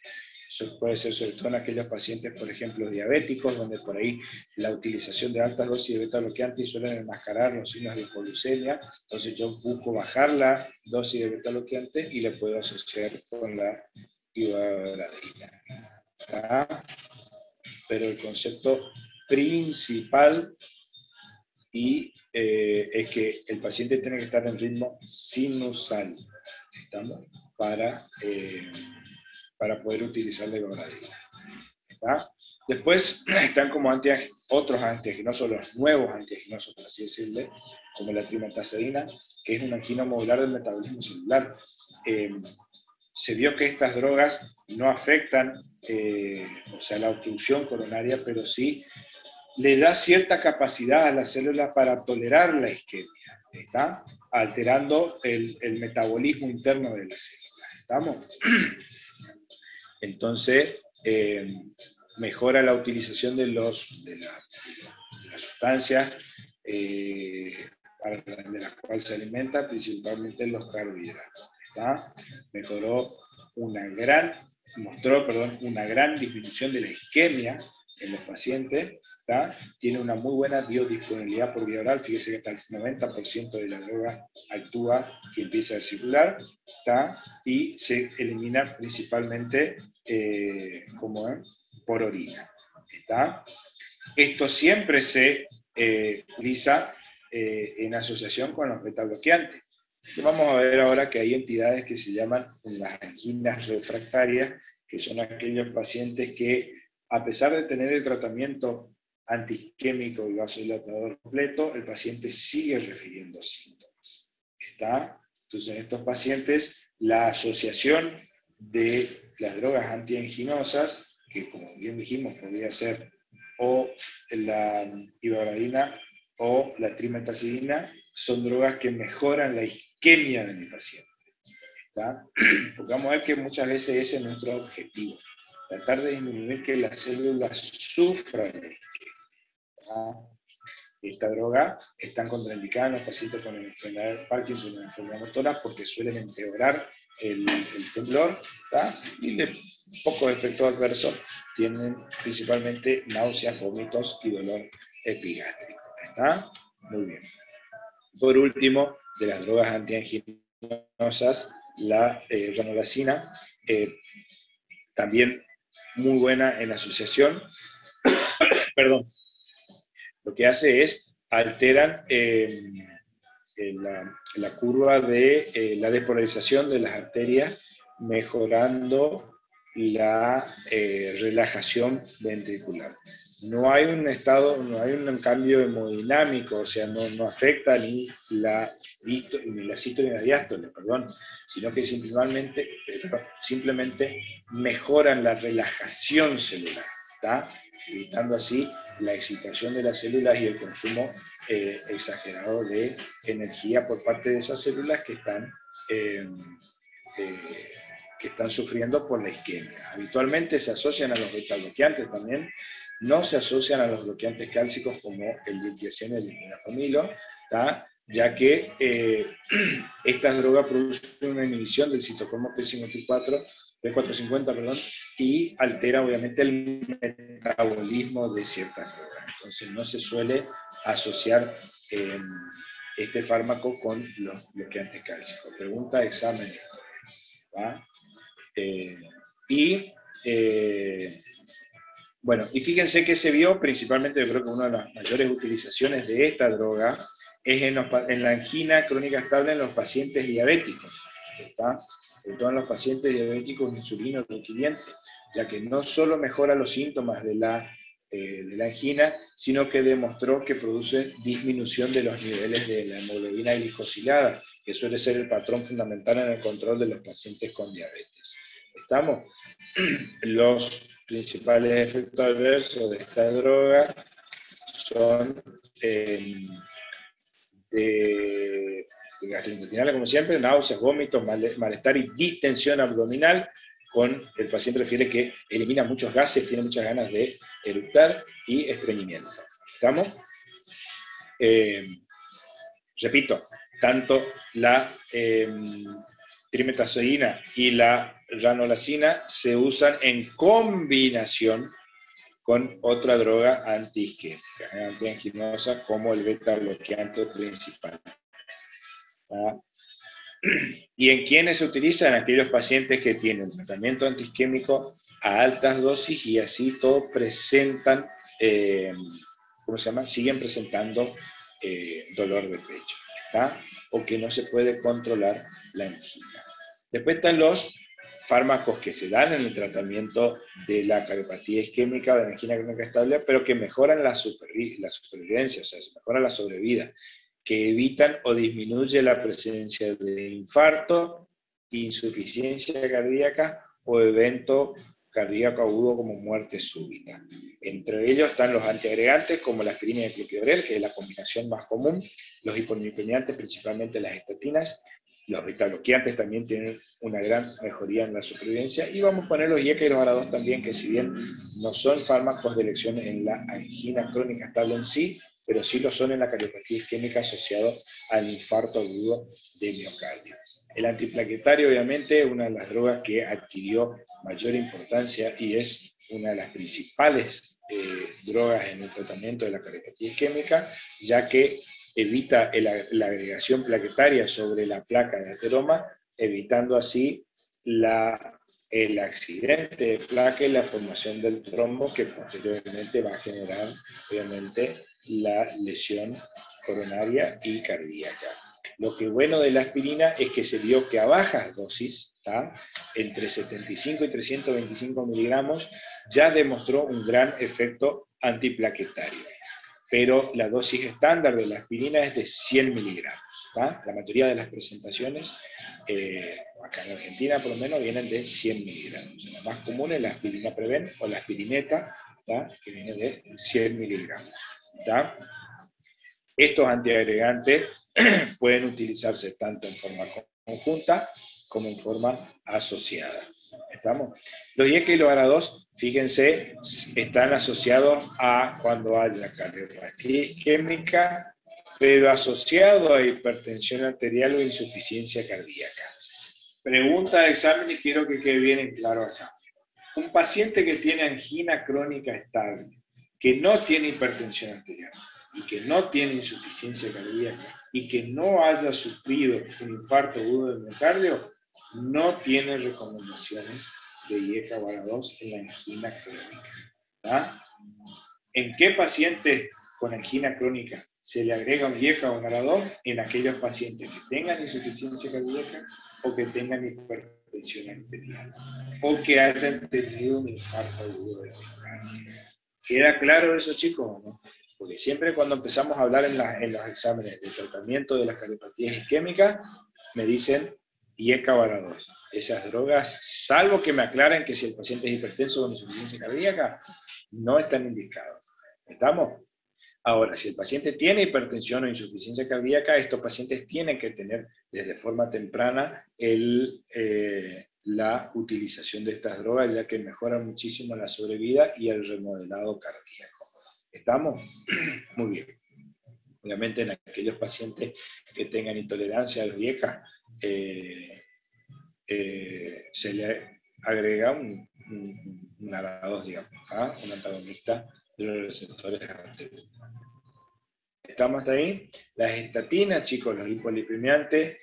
Eso puede ser sobre todo en aquellos pacientes, por ejemplo, diabéticos, donde por ahí la utilización de altas dosis de beta bloqueantes suelen enmascarar los signos de hipoglucemia. Entonces yo busco bajar la dosis de beta bloqueante y le puedo asociar con la ivaradina. ¿Ah? Pero el concepto principal es que el paciente tiene que estar en ritmo sinusal, ¿estamos? Para poder utilizar la ivaradina. Después están como otros antiaginosos, los nuevos antiaginosos, por así decirle, como la trimetazidina, que es un angino modular del metabolismo celular. Se vio que estas drogas no afectan, la obstrucción coronaria, pero sí le da cierta capacidad a la célula para tolerar la isquemia, ¿está? Alterando el metabolismo interno de la célula. ¿Estamos? Entonces, mejora la utilización de las sustancias de las cuales se alimenta, principalmente los carbohidratos. ¿Está? Mostró una gran disminución de la isquemia en los pacientes, ¿está? Tiene una muy buena biodisponibilidad por vía oral, fíjese que hasta el 90% de la droga actúa y empieza a circular, ¿está? Y se elimina principalmente por orina, ¿está? Esto siempre se utiliza en asociación con los betabloqueantes. Vamos a ver ahora que hay entidades que se llaman las anginas refractarias, que son aquellos pacientes que, a pesar de tener el tratamiento antiisquémico y vasodilatador completo, el paciente sigue refiriendo síntomas. ¿Está? Entonces, en estos pacientes, la asociación de las drogas antianginosas, que como bien dijimos, podría ser o la ivaradina o la trimetazidina, son drogas que mejoran la isquemia de mi paciente. ¿Está? Porque vamos a ver que muchas veces ese es nuestro objetivo, tratar de disminuir que las células sufran de isquemia. Esta droga está contraindicada en los pacientes con enfermedad de Parkinson o enfermedad motora porque suelen empeorar el temblor, ¿está? Y de pocos efectos adversos tienen principalmente náuseas, vómitos y dolor epigástrico. ¿Está? Muy bien. Por último, de las drogas antianginosas, la ranolazina, también muy buena en asociación. Perdón. Lo que hace es alteran la curva de la despolarización de las arterias, mejorando la relajación ventricular. No hay un cambio hemodinámico, o sea, no afecta ni la sístole ni la diástole, sino que simplemente mejoran la relajación celular, ¿está? Evitando así la excitación de las células y el consumo exagerado de energía por parte de esas células que están sufriendo por la isquemia. Habitualmente se asocian a los betabloqueantes también, no se asocian a los bloqueantes cálcicos como el diltiazem y el dimenapamilo, ya que estas drogas producen una inhibición del citocromo P450, y altera obviamente el metabolismo de ciertas drogas. Entonces no se suele asociar este fármaco con los bloqueantes cálcicos. Pregunta, examen. Bueno, y fíjense que se vio principalmente, yo creo que una de las mayores utilizaciones de esta droga es en la angina crónica estable en los pacientes diabéticos, ¿está? Sobre todo en los pacientes diabéticos insulino requirientes, ya que no solo mejora los síntomas de la angina, sino que demostró que produce disminución de los niveles de la hemoglobina glicosilada, que suele ser el patrón fundamental en el control de los pacientes con diabetes. ¿Estamos? Los principales efectos adversos de esta droga son de gastrointestinales, como siempre, náuseas, vómitos, malestar y distensión abdominal, con el paciente refiere que elimina muchos gases, tiene muchas ganas de eructar y estreñimiento. ¿Estamos? Repito, tanto la trimetazoína y la ranolazina se usan en combinación con otra droga antiisquémica, antianginosa, como el beta bloqueante principal. ¿Y en quiénes se utilizan? Aquellos pacientes que tienen tratamiento antiisquémico a altas dosis y así todos presentan, ¿cómo se llama? Siguen presentando dolor de pecho, ¿está? O que no se puede controlar la angina. Después están los fármacos que se dan en el tratamiento de la cardiopatía isquémica o de la angina crónica estable, pero que mejoran la supervivencia, o sea, se mejora la sobrevida, que evitan o disminuyen la presencia de infarto, insuficiencia cardíaca o evento cardíaco agudo como muerte súbita. Entre ellos están los antiagregantes como la aspirina y el clopidogrel, que es la combinación más común, los hipolipemiantes, principalmente las estatinas, los beta-bloqueantes también tienen una gran mejoría en la supervivencia, y vamos a poner los IECA y los ARA2 también, que si bien no son fármacos de elección en la angina crónica estable en sí, pero sí lo son en la cardiopatía isquémica asociado al infarto agudo de miocardio. El antiplaquetario, obviamente, es una de las drogas que adquirió mayor importancia y es una de las principales drogas en el tratamiento de la cardiopatía isquémica, ya que evita la agregación plaquetaria sobre la placa de ateroma, evitando así el accidente de placa y la formación del trombo, que posteriormente va a generar, obviamente, la lesión coronaria y cardíaca. Lo que bueno de la aspirina es que se vio que a bajas dosis, ¿tá? Entre 75 y 325 miligramos, ya demostró un gran efecto antiplaquetario. Pero la dosis estándar de la aspirina es de 100 miligramos. ¿Tá? La mayoría de las presentaciones, acá en Argentina por lo menos, vienen de 100 miligramos. La más común es la aspirina Preven o la aspirineta, ¿tá? Que viene de 100 miligramos. ¿Tá? Estos antiagregantes pueden utilizarse tanto en forma conjunta como en forma asociada. ¿Estamos? Los IECA y los ARA2, fíjense, están asociados a cuando haya cardiopatía isquémica, pero asociado a hipertensión arterial o insuficiencia cardíaca. Pregunta de examen y quiero que quede bien en claro acá. Un paciente que tiene angina crónica estable, que no tiene hipertensión arterial y que no tiene insuficiencia cardíaca y que no haya sufrido un infarto agudo del miocardio, no tiene recomendaciones de IECA o ARA2 en la angina crónica. ¿Tá? ¿En qué paciente con angina crónica se le agrega un IECA o un ARA2? En aquellos pacientes que tengan insuficiencia cardíaca o que tengan hipertensión arterial o que hayan tenido un infarto agudo del miocardio. ¿Queda claro eso, chicos, o no? Porque siempre cuando empezamos a hablar en los exámenes de tratamiento de las cardiopatías isquémicas, me dicen IECA o ARA2. Esas drogas, salvo que me aclaren que si el paciente es hipertenso con insuficiencia cardíaca, no están indicados. ¿Estamos? Ahora, si el paciente tiene hipertensión o insuficiencia cardíaca, estos pacientes tienen que tener desde forma temprana la utilización de estas drogas, ya que mejoran muchísimo la sobrevida y el remodelado cardíaco. ¿Estamos? Muy bien. Obviamente en aquellos pacientes que tengan intolerancia a los IECA, se le agrega un ARA2, digamos, ¿ah? Un antagonista de los receptores de AT2. ¿Estamos hasta ahí? Las estatinas, chicos, los hipolipemiantes,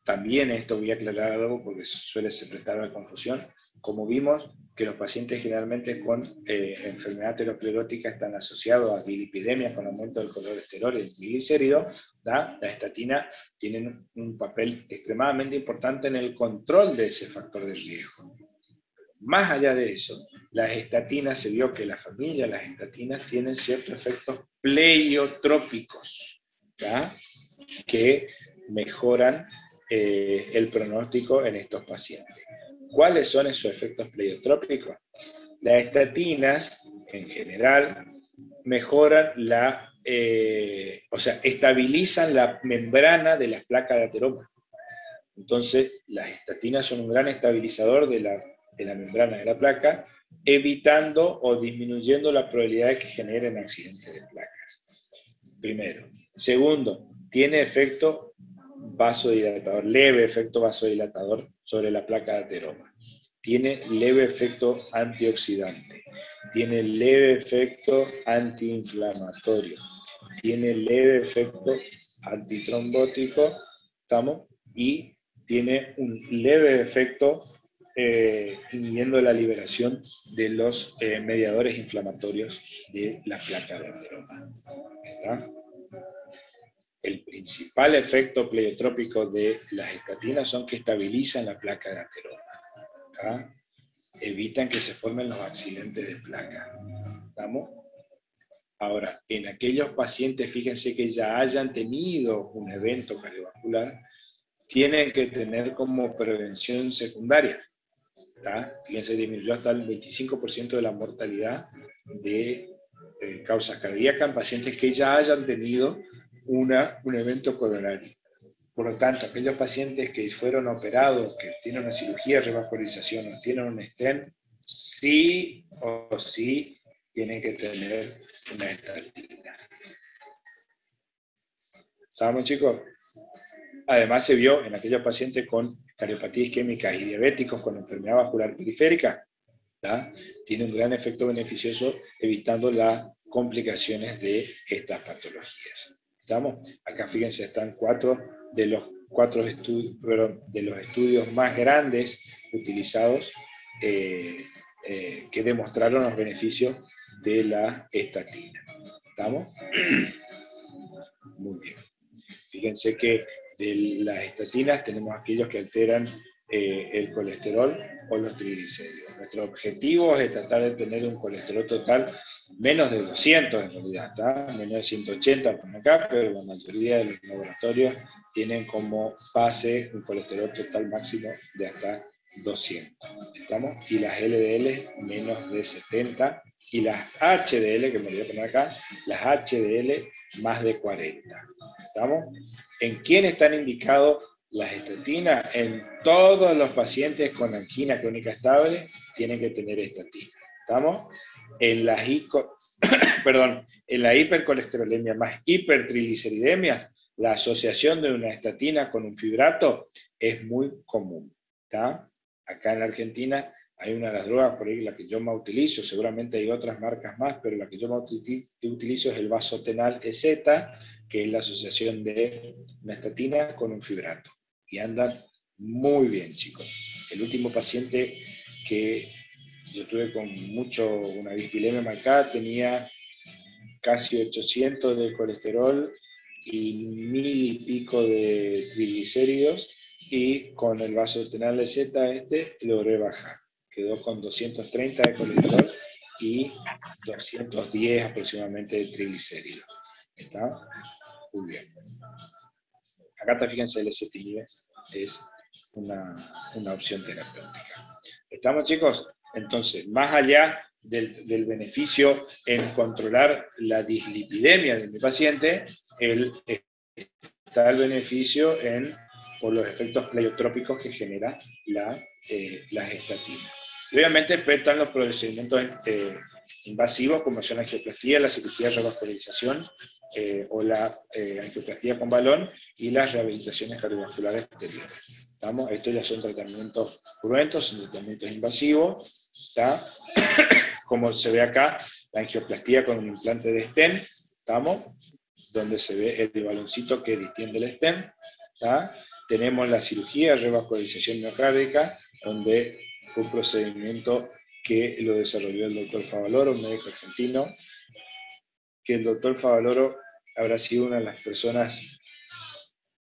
también esto voy a aclarar algo porque suele prestar una confusión. Como vimos, que los pacientes generalmente con enfermedad aterosclerótica están asociados a bilipidemia con aumento del colesterol y el triglicérido, ¿da? La estatina tiene un papel extremadamente importante en el control de ese factor de riesgo. Más allá de eso, las estatinas, se vio que la familia, las estatinas, tienen ciertos efectos pleiotrópicos, ¿da? Que mejoran el pronóstico en estos pacientes. ¿Cuáles son esos efectos pleiotrópicos? Las estatinas, en general, mejoran estabilizan la membrana de las placas de ateroma. Entonces, las estatinas son un gran estabilizador de la membrana de la placa, evitando o disminuyendo la probabilidad de que generen accidentes de placas. Primero. Segundo, tiene efecto vasodilatador, leve efecto vasodilatador sobre la placa de ateroma. Tiene leve efecto antioxidante. Tiene leve efecto antiinflamatorio. Tiene leve efecto antitrombótico, ¿estamos? Y tiene un leve efecto inhibiendo la liberación de los mediadores inflamatorios de la placa de ateroma. ¿Está? El principal efecto pleiotrópico de las estatinas son que estabilizan la placa de ateroma. ¿Está? Evitan que se formen los accidentes de placa. ¿Estamos? Ahora, en aquellos pacientes, fíjense que ya hayan tenido un evento cardiovascular, tienen que tener como prevención secundaria. ¿Está? Fíjense, disminuyó hasta el 25% de la mortalidad de causas cardíacas en pacientes que ya hayan tenido un evento coronario. Por lo tanto, aquellos pacientes que fueron operados, que tienen una cirugía de revascularización o tienen un stent, sí o sí tienen que tener una estatina. ¿Estamos, chicos? Además se vio en aquellos pacientes con cardiopatía isquémica y diabéticos con enfermedad vascular periférica, ¿tá? Tiene un gran efecto beneficioso evitando las complicaciones de estas patologías. ¿Estamos? Acá fíjense, están cuatro de los estudios más grandes utilizados que demostraron los beneficios de la estatina. ¿Estamos? Muy bien. Fíjense que de las estatinas tenemos aquellos que alteran el colesterol o los triglicéridos. Nuestro objetivo es tratar de tener un colesterol total menos de 200 en realidad, ¿está? Menos de 180 por acá, pero la mayoría de los laboratorios tienen como base un colesterol total máximo de hasta 200. ¿Estamos? Y las LDL menos de 70 y las HDL, que me voy a poner acá, las HDL más de 40. ¿Estamos? ¿En quién están indicados las estatinas? En todos los pacientes con angina crónica estable tienen que tener estatina. ¿Estamos? En la hipercolesterolemia más hipertrigliceridemias, la asociación de una estatina con un fibrato es muy común. ¿Está? Acá en la Argentina hay una de las drogas por ahí, la que yo más utilizo, seguramente hay otras marcas más, pero la que yo más utilizo es el Vasotenal EZ, que es la asociación de una estatina con un fibrato. Y andan muy bien, chicos. El último paciente que yo tuve con una dislipidemia marcada tenía casi 800 de colesterol y 1000 y pico de triglicéridos, y con el Vasotenal EZ logré bajar. Quedó con 230 de colesterol y 210 aproximadamente de triglicéridos. ¿Está? Muy bien. Acá está, fíjense, el ezetimibe es una opción terapéutica. ¿Estamos, chicos? Entonces, más allá del beneficio en controlar la dislipidemia de mi paciente, está el beneficio por los efectos pleiotrópicos que genera las estatinas. Y obviamente después están los procedimientos invasivos, como son la angioplastía, la cirugía de revascularización o la angioplastía con balón y las rehabilitaciones cardiovasculares posteriores. ¿Estamos? Estos ya son tratamientos cruentos, son tratamientos invasivos. ¿Está? Como se ve acá, la angioplastía con un implante de stent, ¿estamos? Donde se ve el baloncito que distiende el stent. ¿Está? Tenemos la cirugía de revascularización miocárdica, donde fue un procedimiento que lo desarrolló el doctor Favaloro, un médico argentino, que el doctor Favaloro habrá sido una de las personas,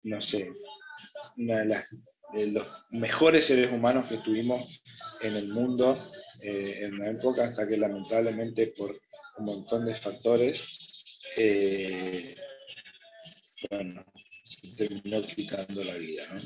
no sé, de los mejores seres humanos que tuvimos en el mundo en una época, hasta que lamentablemente por un montón de factores, se terminó quitando la vida, ¿no?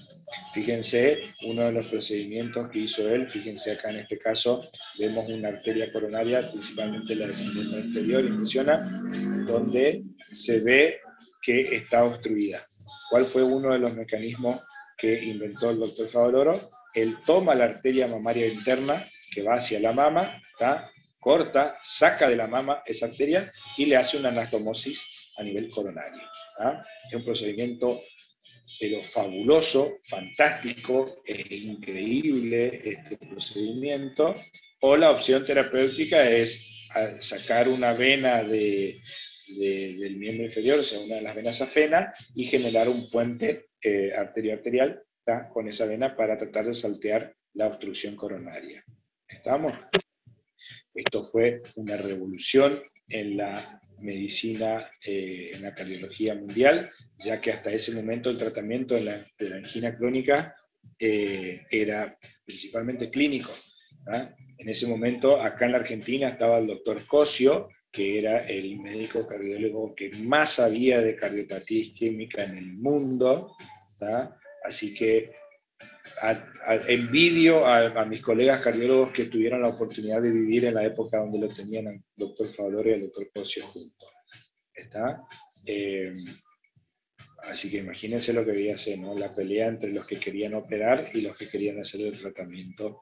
Fíjense, uno de los procedimientos que hizo él, fíjense acá en este caso, vemos una arteria coronaria, principalmente la descendente anterior, impresiona, donde se ve que está obstruida. ¿Cuál fue uno de los mecanismos que inventó el doctor Favaloro? Él toma la arteria mamaria interna que va hacia la mama, ¿tá? Corta, saca de la mama esa arteria y le hace una anastomosis a nivel coronario. ¿Tá? Es un procedimiento pero fabuloso, fantástico, es increíble este procedimiento. O la opción terapéutica es sacar una vena del miembro inferior, o sea, una de las venas afena, y generar un puente arterio-arterial con esa vena para tratar de saltear la obstrucción coronaria. ¿Estamos? Esto fue una revolución en la medicina, en la cardiología mundial, ya que hasta ese momento el tratamiento de la angina crónica era principalmente clínico. ¿Ah? En ese momento, acá en la Argentina, estaba el doctor Cosio, que era el médico cardiólogo que más sabía de cardiopatía isquémica en el mundo. ¿Ah? Así que envidio a mis colegas cardiólogos que tuvieron la oportunidad de vivir en la época donde lo tenían al doctor Favaloro y al doctor Cosio juntos. ¿Está? Así que imagínense lo que veía hacer, ¿no? La pelea entre los que querían operar y los que querían hacer el tratamiento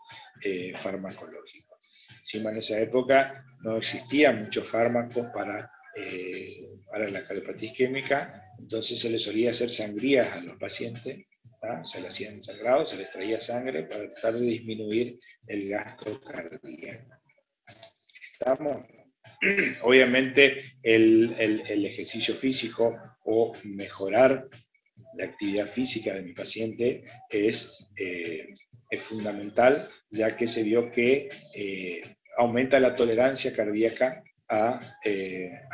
farmacológico. Encima en esa época no existían muchos fármacos para la cardiopatía isquémica, entonces se les solía hacer sangrías a los pacientes. Se le hacían sangrado, se les traía sangre para tratar de disminuir el gasto cardíaco. ¿Estamos? Obviamente el ejercicio físico o mejorar la actividad física de mi paciente es fundamental, ya que se vio que aumenta la tolerancia cardíaca a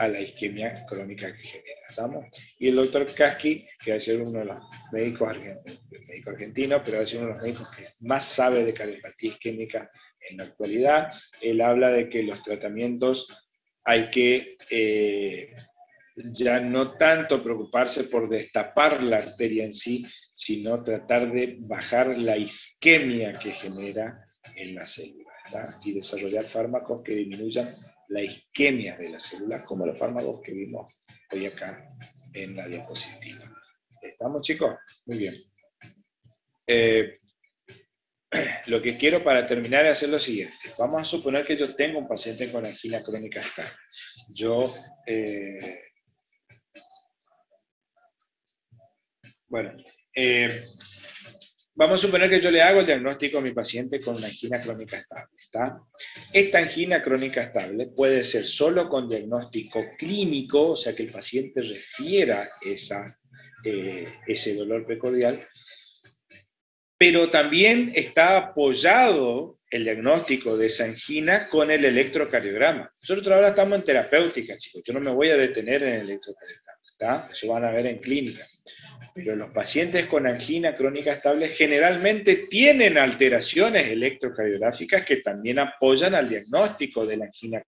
la isquemia crónica que genera. ¿Estamos? Y el doctor Kasky, que va a ser uno de los médicos argentinos, pero va a ser uno de los médicos que más sabe de cardiopatía isquémica en la actualidad, él habla de que los tratamientos hay que ya no tanto preocuparse por destapar la arteria en sí, sino tratar de bajar la isquemia que genera en la célula, ¿tá? Y desarrollar fármacos que disminuyan la isquemia de las células, como los fármacos que vimos hoy acá en la diapositiva. ¿Estamos, chicos? Muy bien. Lo que quiero para terminar es hacer lo siguiente. Vamos a suponer que yo tengo un paciente con angina crónica estable. Vamos a suponer que yo le hago el diagnóstico a mi paciente con una angina crónica estable. ¿Está? Esta angina crónica estable puede ser solo con diagnóstico clínico, o sea que el paciente refiera ese dolor precordial, pero también está apoyado el diagnóstico de esa angina con el electrocardiograma. Nosotros ahora estamos en terapéutica, chicos, yo no me voy a detener en el electrocardiograma, ¿está? Eso van a ver en clínica. Pero los pacientes con angina crónica estable generalmente tienen alteraciones electrocardiográficas que también apoyan al diagnóstico de la angina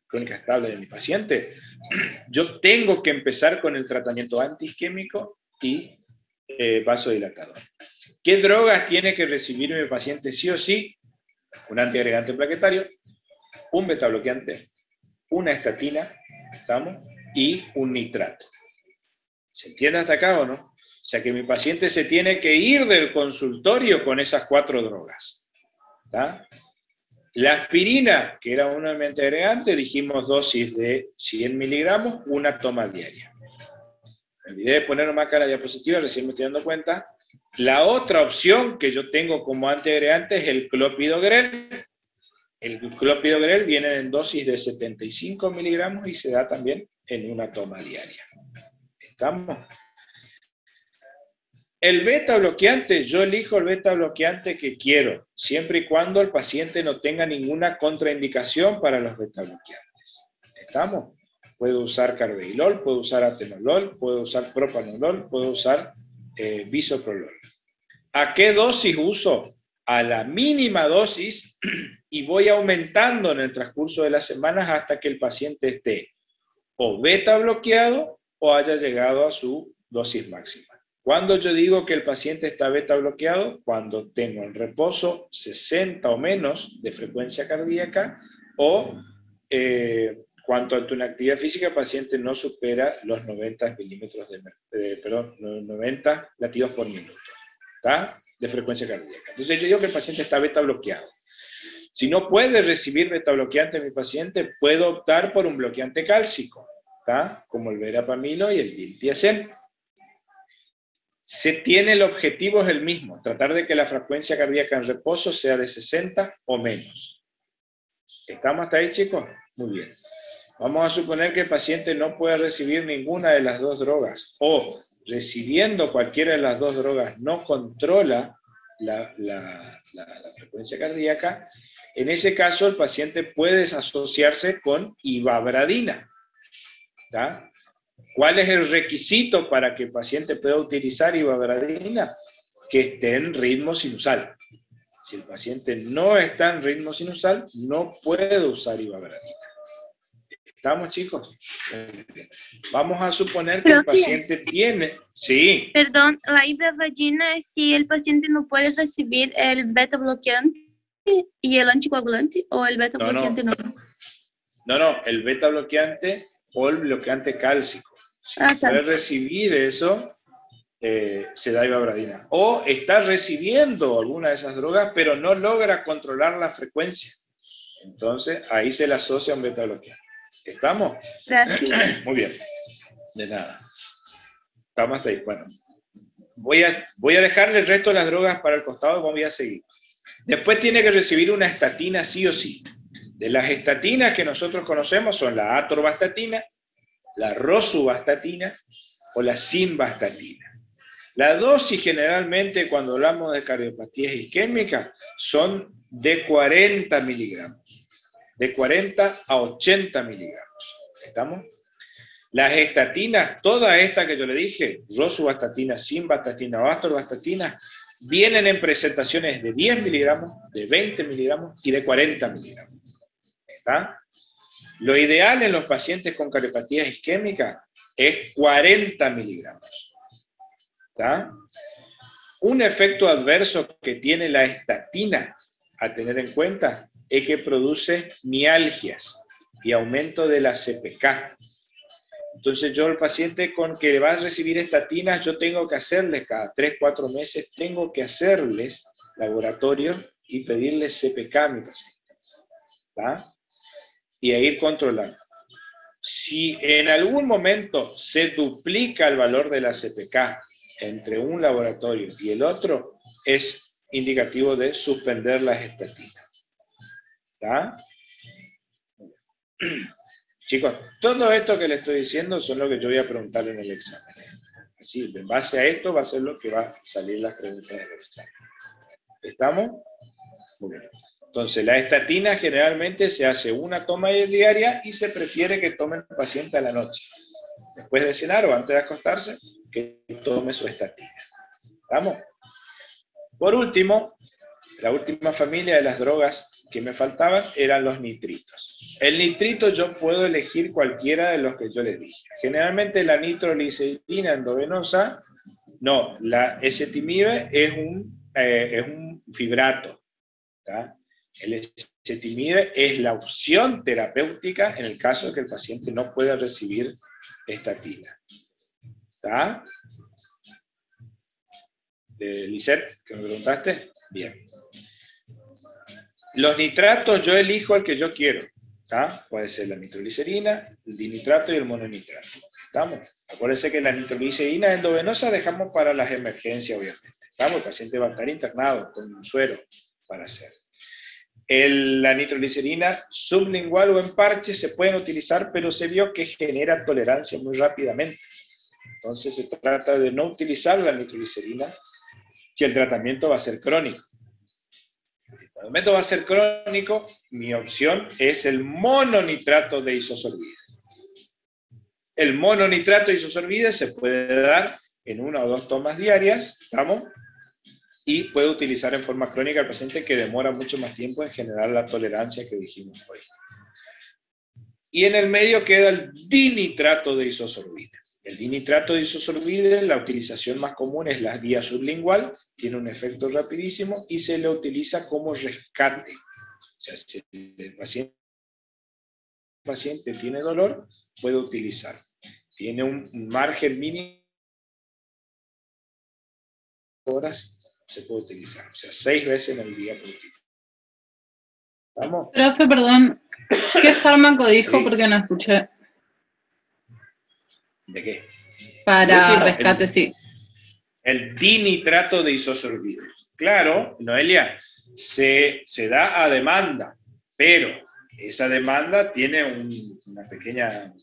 crónica estable de mi paciente. Yo tengo que empezar con el tratamiento antiisquémico y vasodilatador. ¿Qué drogas tiene que recibir mi paciente sí o sí? Un antiagregante plaquetario, un betabloqueante, una estatina, ¿estamos? Y un nitrato. ¿Se entiende hasta acá o no? O sea que mi paciente se tiene que ir del consultorio con esas 4 drogas. ¿Está? La aspirina, que era un antiagregante, dijimos dosis de 100 miligramos, una toma diaria. Me olvidé de poner más acá la diapositiva, recién me estoy dando cuenta. La otra opción que yo tengo como antiagregante es el clopidogrel. El clopidogrel viene en dosis de 75 miligramos y se da también en una toma diaria. ¿Estamos? El beta bloqueante, yo elijo el beta bloqueante que quiero, siempre y cuando el paciente no tenga ninguna contraindicación para los beta bloqueantes. ¿Estamos? Puedo usar carvedilol, puedo usar atenolol, puedo usar propanolol, puedo usar bisoprolol. ¿A qué dosis uso? a la mínima dosis y voy aumentando en el transcurso de las semanas hasta que el paciente esté o beta bloqueado o haya llegado a su dosis máxima. Cuando yo digo que el paciente está beta bloqueado, cuando tengo en reposo 60 o menos de frecuencia cardíaca o cuanto a una actividad física, el paciente no supera los 90 milímetros 90 latidos por minuto, ¿está? De frecuencia cardíaca. Entonces yo digo que el paciente está beta bloqueado. Si no puede recibir beta bloqueante mi paciente, puedo optar por un bloqueante cálcico, ¿está? Como el verapamilo y el diltiazem. Se tiene el objetivo es el mismo, tratar de que la frecuencia cardíaca en reposo sea de 60 o menos. ¿Estamos hasta ahí, chicos? Muy bien. Vamos a suponer que el paciente no puede recibir ninguna de las dos drogas, o recibiendo cualquiera de las dos drogas no controla la frecuencia cardíaca. En ese caso, el paciente puede asociarse con ivabradina, ¿está? ¿Cuál es el requisito para que el paciente pueda utilizar ivabradina? Que esté en ritmo sinusal. Si el paciente no está en ritmo sinusal, no puede usar ivabradina. ¿Estamos, chicos? Vamos a suponer que el paciente tiene... Sí. Perdón, la ivabradina es si el paciente no puede recibir el beta bloqueante y el anticoagulante, o el beta bloqueante no. No, el beta bloqueante o el bloqueante cálcico. Si puede recibir eso, se da ivabradina. O está recibiendo alguna de esas drogas, pero no logra controlar la frecuencia. Entonces, ahí se le asocia a un beta bloqueante. ¿Estamos? Gracias. Muy bien. De nada. Estamos hasta ahí. Bueno, voy a dejarle el resto de las drogas para el costado y voy a seguir. Después tiene que recibir una estatina sí o sí. De las estatinas que nosotros conocemos son la atorvastatina, la rosuvastatina o la simvastatina. La dosis generalmente cuando hablamos de cardiopatías isquémicas son de 40 miligramos, de 40 a 80 miligramos. ¿Estamos? Las estatinas, todas estas que yo le dije, rosuvastatina, simvastatina o atorvastatina, vienen en presentaciones de 10 miligramos, de 20 miligramos y de 40 miligramos. ¿Está? Lo ideal en los pacientes con cardiopatías isquémicas es 40 miligramos. ¿Está? Un efecto adverso que tiene la estatina a tener en cuenta es que produce mialgias y aumento de la CPK. Entonces yo al paciente con que va a recibir estatinas, yo tengo que hacerles cada 3-4 meses, tengo que hacerles laboratorio y pedirles CPK a mi paciente. ¿Está? Y a ir controlando. Si en algún momento se duplica el valor de la CPK entre un laboratorio y el otro, es indicativo de suspender las estatinas. ¿Está? Chicos, todo esto que les estoy diciendo son lo que yo voy a preguntar en el examen. Así, en base a esto va a ser lo que va a salir las preguntas del examen. ¿Estamos? Muy bien. Entonces, la estatina generalmente se hace una toma diaria y se prefiere que tome el paciente a la noche. Después de cenar o antes de acostarse, que tome su estatina. ¿Estamos? Por último, la última familia de las drogas que me faltaban eran los nitritos. El nitrito yo puedo elegir cualquiera de los que yo les dije. Generalmente la nitroglicerina endovenosa, no, la ezetimibe es un fibrato. ¿Está? El ezetimibe es la opción terapéutica en el caso de que el paciente no pueda recibir estatina. ¿Está? Lisette, ¿que me preguntaste? Bien. Los nitratos yo elijo el que yo quiero. ¿Está? Puede ser la nitroglicerina, el dinitrato y el mononitrato. ¿Estamos? Acuérdense que la nitroglicerina endovenosa dejamos para las emergencias, obviamente. ¿Estamos? El paciente va a estar internado con un suero para hacer. La nitroglicerina sublingual o en parche se pueden utilizar, pero se vio que genera tolerancia muy rápidamente. Entonces se trata de no utilizar la nitroglicerina si el tratamiento va a ser crónico. Si el tratamiento va a ser crónico, mi opción es el mononitrato de isosorbide. El mononitrato de isosorbide se puede dar en 1 o 2 tomas diarias, ¿estamos? y puede utilizar en forma crónica al paciente que demora mucho más tiempo en generar la tolerancia que dijimos hoy. Y en el medio queda el dinitrato de isosorbida. El dinitrato de isosorbida, la utilización más común es la vía sublingual, tiene un efecto rapidísimo y se le utiliza como rescate. O sea, si el paciente tiene dolor, puede utilizar. Tiene un margen mínimo de horas, se puede utilizar. O sea, 6 veces en el día por tipo. ¿Vamos? Profe, perdón, ¿qué fármaco dijo? Sí. Porque no escuché. ¿De qué? Para El último, rescate, sí. El dinitrato de isosorbida. Claro, Noelia, se da a demanda, pero esa demanda tiene una pequeña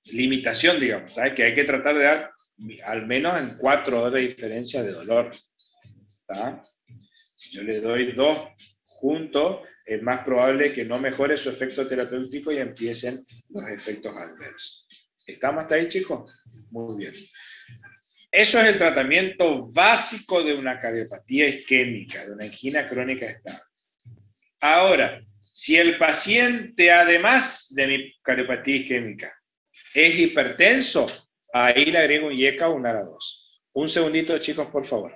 limitación, digamos, ¿sabes? Que hay que tratar de dar al menos en 4 horas de diferencia de dolor. ¿Tá? Si yo le doy 2 juntos, es más probable que no mejore su efecto terapéutico y empiecen los efectos adversos. ¿Estamos hasta ahí, chicos? Muy bien. Eso es el tratamiento básico de una cardiopatía isquémica, de una angina crónica estable. Ahora, si el paciente, además de mi cardiopatía isquémica, es hipertenso, ahí le agrego un IECA o un ARA2. Un segundito, chicos, por favor.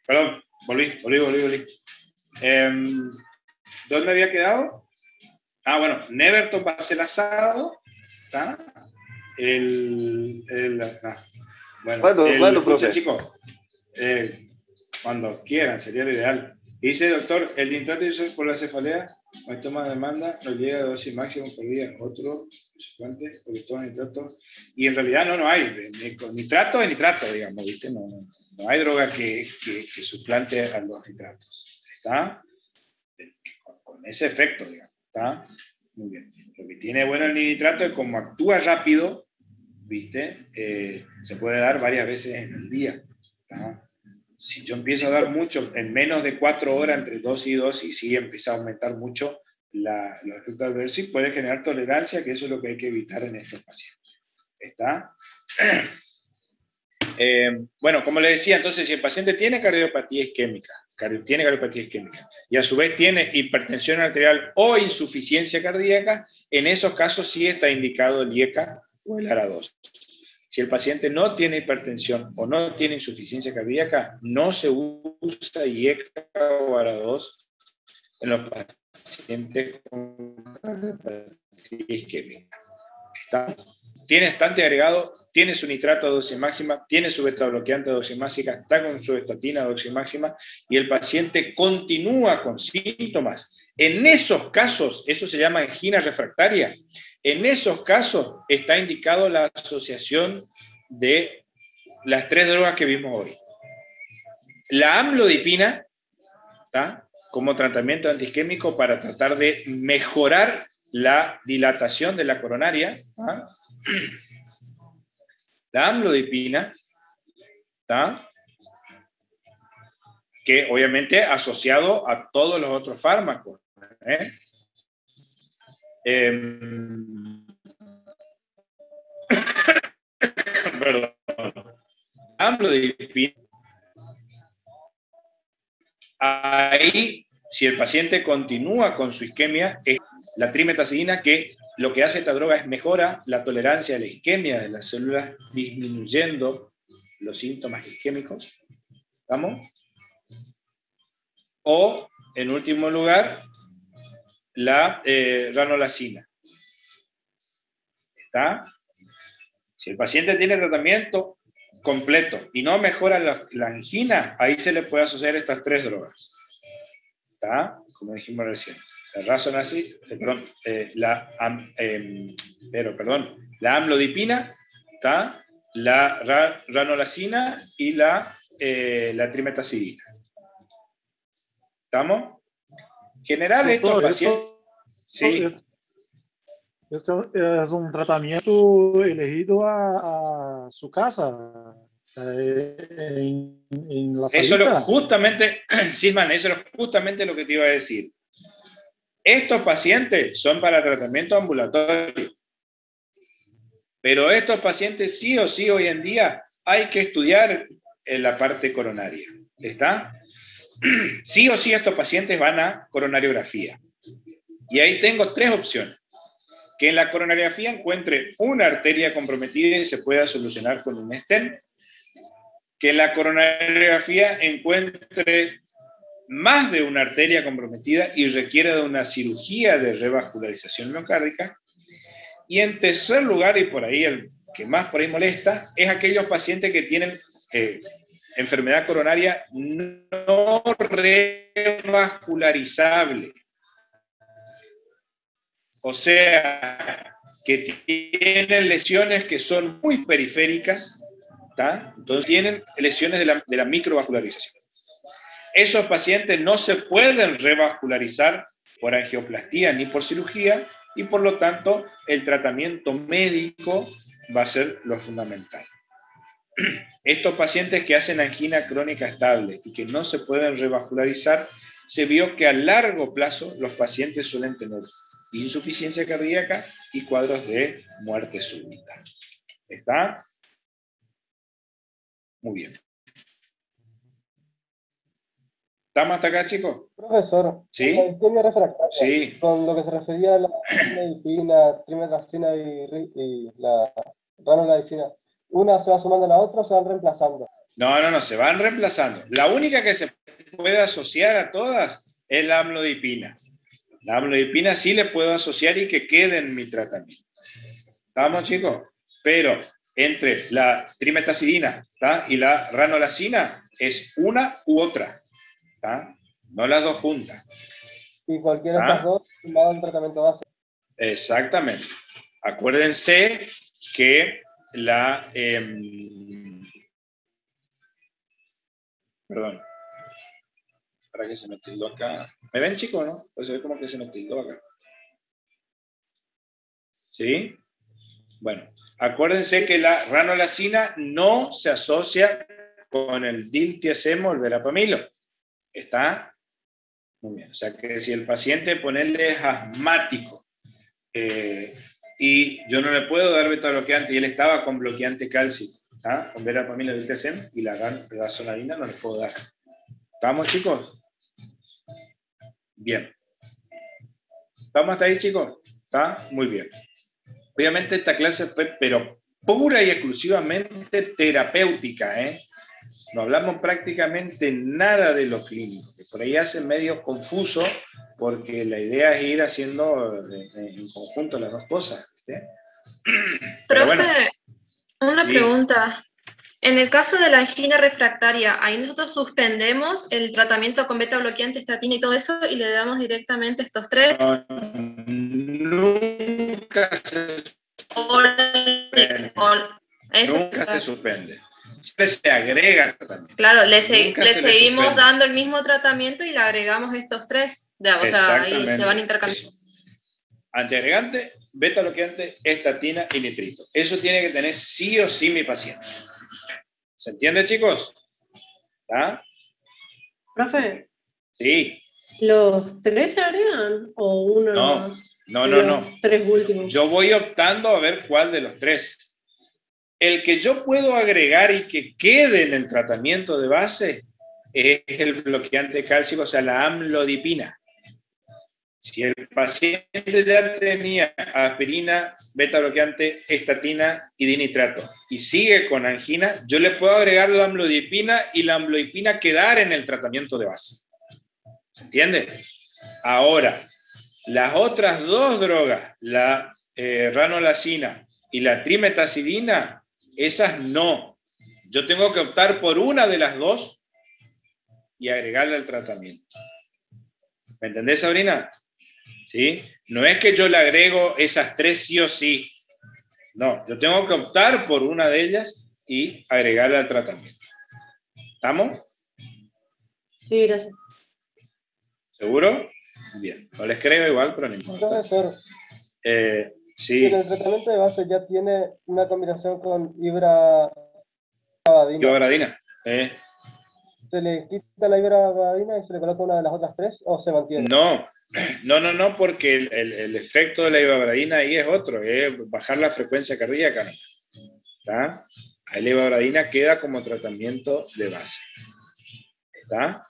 Perdón, volví. ¿Dónde había quedado? Ah, bueno, Neverton va a ser asado, ¿está? Bueno, escucha, chicos, cuando quieran, sería lo ideal. Dice, doctor, el nitrato de por la cefalea, con toma de demanda, nos llega a dosis máxima por día. Otro, suplante, porque todo nitrato. Y en realidad no hay. Nitrato es nitrato, digamos, ¿viste? No hay droga que suplante a los nitratos. ¿Está? Con ese efecto, digamos. ¿Está? Muy bien. Lo que tiene bueno el nitrato es como actúa rápido, ¿viste? Se puede dar varias veces en el día. ¿Está? Si yo empiezo a dar mucho, en menos de 4 horas, entre dosis y dosis, sí empieza a aumentar mucho los efectos adversos y puede generar tolerancia, que eso es lo que hay que evitar en estos pacientes. ¿Está? Bueno, como les decía, entonces, si el paciente tiene cardiopatía isquémica, y a su vez tiene hipertensión arterial o insuficiencia cardíaca, en esos casos sí está indicado el IECA o el ARA2. Si el paciente no tiene hipertensión o no tiene insuficiencia cardíaca, no se usa IECA o ARA2 en los pacientes con cardiopatía isquémica. Tiene estante agregado, tiene su nitrato a dosis máxima, tiene su beta bloqueante a dosis máxima, está con su estatina a dosis máxima y el paciente continúa con síntomas. En esos casos, eso se llama angina refractaria. En esos casos está indicado la asociación de las 3 drogas que vimos hoy. La amlodipina, ¿tá? Como tratamiento antiisquémico para tratar de mejorar la dilatación de la coronaria. ¿Tá? La amlodipina, ¿tá? Que obviamente asociado a todos los otros fármacos. Perdón. Amlodipina. Ahí, si el paciente continúa con su isquemia, es la trimetazidina, que lo que hace esta droga es mejora la tolerancia a la isquemia de las células, disminuyendo los síntomas isquémicos. ¿Estamos? O, en último lugar, la ranolacina. ¿Está? Si el paciente tiene tratamiento completo y no mejora la angina, ahí se le puede asociar estas 3 drogas. ¿Está? Como dijimos recién. La amlodipina, ¿está? La ranolacina y la trimetazidina. ¿Estamos? General, estos pacientes... Sí. Esto es un tratamiento elegido a su casa, en la salita. Justamente, Sisman, eso es justamente lo que te iba a decir. Estos pacientes son para tratamiento ambulatorio, pero estos pacientes sí o sí hoy en día hay que estudiar en la parte coronaria. ¿Está? Sí o sí estos pacientes van a coronariografía. Y ahí tengo 3 opciones. Que en la coronariografía encuentre una arteria comprometida y se pueda solucionar con un stent. Que en la coronariografía encuentre más de una arteria comprometida y requiera de una cirugía de revascularización miocárdica. Y en tercer lugar, y por ahí el que más por ahí molesta, es aquellos pacientes que tienen enfermedad coronaria no revascularizable. O sea, que tienen lesiones que son muy periféricas, ¿tá? Entonces tienen lesiones de la microvascularización. Esos pacientes no se pueden revascularizar por angioplastía ni por cirugía, y por lo tanto el tratamiento médico va a ser lo fundamental. Estos pacientes que hacen angina crónica estable y que no se pueden revascularizar, se vio que a largo plazo los pacientes suelen tener insuficiencia cardíaca y cuadros de muerte súbita. ¿Está? Muy bien. ¿Estamos hasta acá, chicos? Profesor, ¿sí? La isquemia refractaria, sí. Con lo que se refería a la medicina, trimetazidina y la ranolacina, ¿Una se va sumando a la otra o se van reemplazando? No, se van reemplazando. La única que se puede asociar a todas es la amlodipina. La amlodipina sí le puedo asociar y que quede en mi tratamiento. ¿Estamos, chicos? Pero entre la trimetacidina, ¿tá?, y la ranolacina es una u otra, ¿tá?, no las dos juntas. Y cualquiera de estas dos sumado al tratamiento base. Exactamente. Acuérdense que la... perdón. Para que se me tildó acá. ¿Me ven, chicos, no? Pues se ve como que se me tildó acá. ¿Sí? Bueno, acuérdense que la ranolacina no se asocia con el diltiazem o el verapamilo. ¿Está? Muy bien. O sea que si el paciente, ponerle es asmático, y yo no le puedo dar beta-bloqueante, y él estaba con bloqueante cálcico, ¿está?, con verapamilo diltiazem, y la ranolacina no le puedo dar. ¿Estamos, chicos? Bien. ¿Estamos hasta ahí, chicos? ¿Está? Muy bien. Obviamente esta clase fue, pero pura y exclusivamente terapéutica, ¿eh? No hablamos prácticamente nada de lo clínico, que por ahí hace medio confuso, porque la idea es ir haciendo en conjunto las dos cosas, ¿sí? Profe, bueno, una sí. pregunta. En el caso de la angina refractaria, ahí nosotros suspendemos el tratamiento con beta bloqueante, estatina y todo eso, y le damos directamente estos tres. Nunca se suspende. Siempre se agrega tratamiento. Claro, le seguimos dando el mismo tratamiento y le agregamos estos tres. O sea, ahí se van intercambiando. Antiagregante, beta bloqueante, estatina y nitrito. Eso tiene que tener sí o sí mi paciente. ¿Se entiende, chicos? ¿Está? Profe. Sí. ¿Los tres se agregan o uno más? No. Tres últimos. Yo voy optando a ver cuál de los tres. El que yo puedo agregar y que quede en el tratamiento de base es el bloqueante cálcico, o sea, la amlodipina. Si el paciente ya tenía aspirina, beta bloqueante, estatina y dinitrato y sigue con angina, yo le puedo agregar la amlodipina y la amlodipina quedar en el tratamiento de base. ¿Se entiende? Ahora, las otras dos drogas, la ranolacina y la trimetacidina, esas no. Yo tengo que optar por una de las dos y agregarle al tratamiento. ¿Me entendés, Sabrina? ¿Sí? No es que yo le agrego esas tres sí o sí. No, yo tengo que optar por una de ellas y agregarla al tratamiento. ¿Estamos? Sí, gracias. ¿Seguro? Bien. No les creo igual, pero no importa. Profesor, sí. el tratamiento de base ya tiene una combinación con ibradina. ¿Se le quita la ibradina y se le coloca una de las otras tres o se mantiene? No, porque el efecto de la ibradina ahí es otro, es bajar la frecuencia cardíaca. ¿Está? Ahí la ibradina queda como tratamiento de base. ¿Está?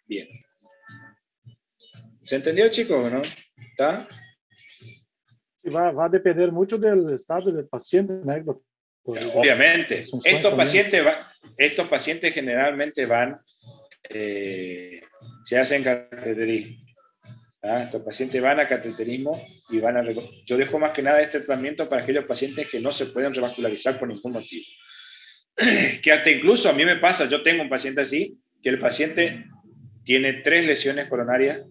Bien. ¿Se entendió, chicos, o no? ¿Está? Va a depender mucho del estado del paciente, ¿no? Obviamente. Estos pacientes generalmente van, se hacen cateterismo. Estos pacientes van a cateterismo y van a... Yo dejo más que nada este tratamiento para aquellos pacientes que no se pueden revascularizar por ningún motivo. Que hasta incluso a mí me pasa, yo tengo un paciente así, que el paciente tiene 3 lesiones coronarias,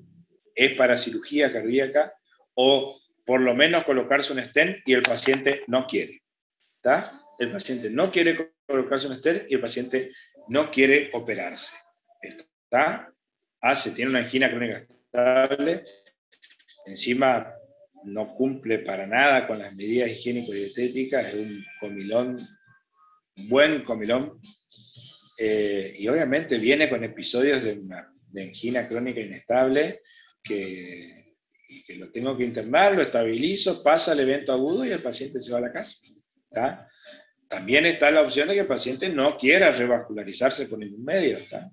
es para cirugía cardíaca o por lo menos colocarse un stent y el paciente no quiere. ¿Está? El paciente no quiere colocarse un stent y el paciente no quiere operarse. ¿Está? Tiene una angina crónica estable, encima no cumple para nada con las medidas higiénico-dietéticas, es un comilón, buen comilón, y obviamente viene con episodios de angina crónica inestable que lo tengo que internar, lo estabilizo, pasa el evento agudo y el paciente se va a la casa. ¿Está? También está la opción de que el paciente no quiera revascularizarse por ningún medio. ¿Está?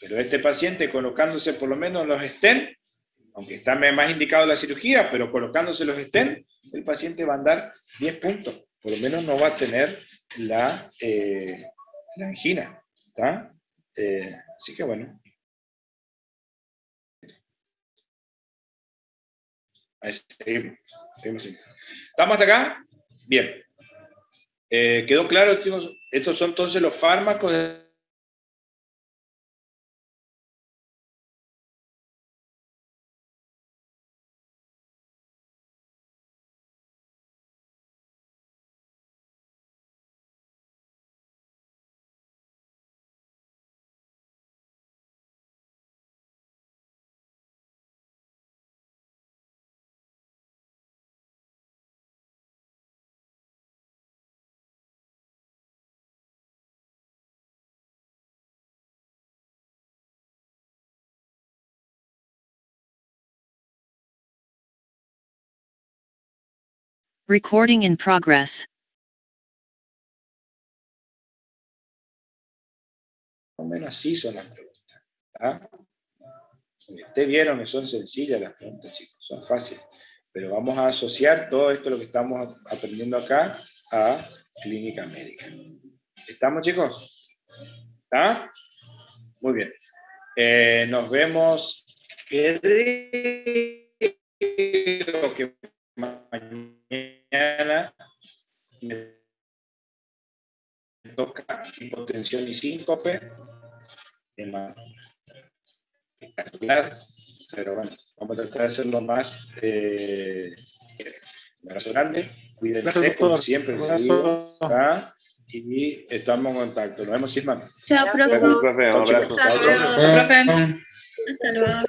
Pero este paciente colocándose por lo menos los stent, aunque está más indicado la cirugía, pero colocándose los stent, el paciente va a andar 10 puntos. por lo menos no va a tener la angina, ¿está? Así que bueno. Ahí seguimos. ¿Estamos hasta acá? Bien. ¿Quedó claro, chicos? Estos son entonces los fármacos de Recording in progress. Más o menos así son las preguntas. ¿Ah? Ustedes vieron que son sencillas las preguntas, chicos, son fáciles. Pero vamos a asociar todo esto, lo que estamos aprendiendo acá, a clínica médica. ¿Estamos, chicos? ¿Está? Muy bien. Nos vemos. Creo que mañana me toca hipotensión y síncope. Pero bueno, vamos a tratar de hacerlo más grande. Cuídense, como siempre. Y estamos en contacto. Nos vemos, Isma. Chao, profe. Chao, chicos. Profe. Hasta luego.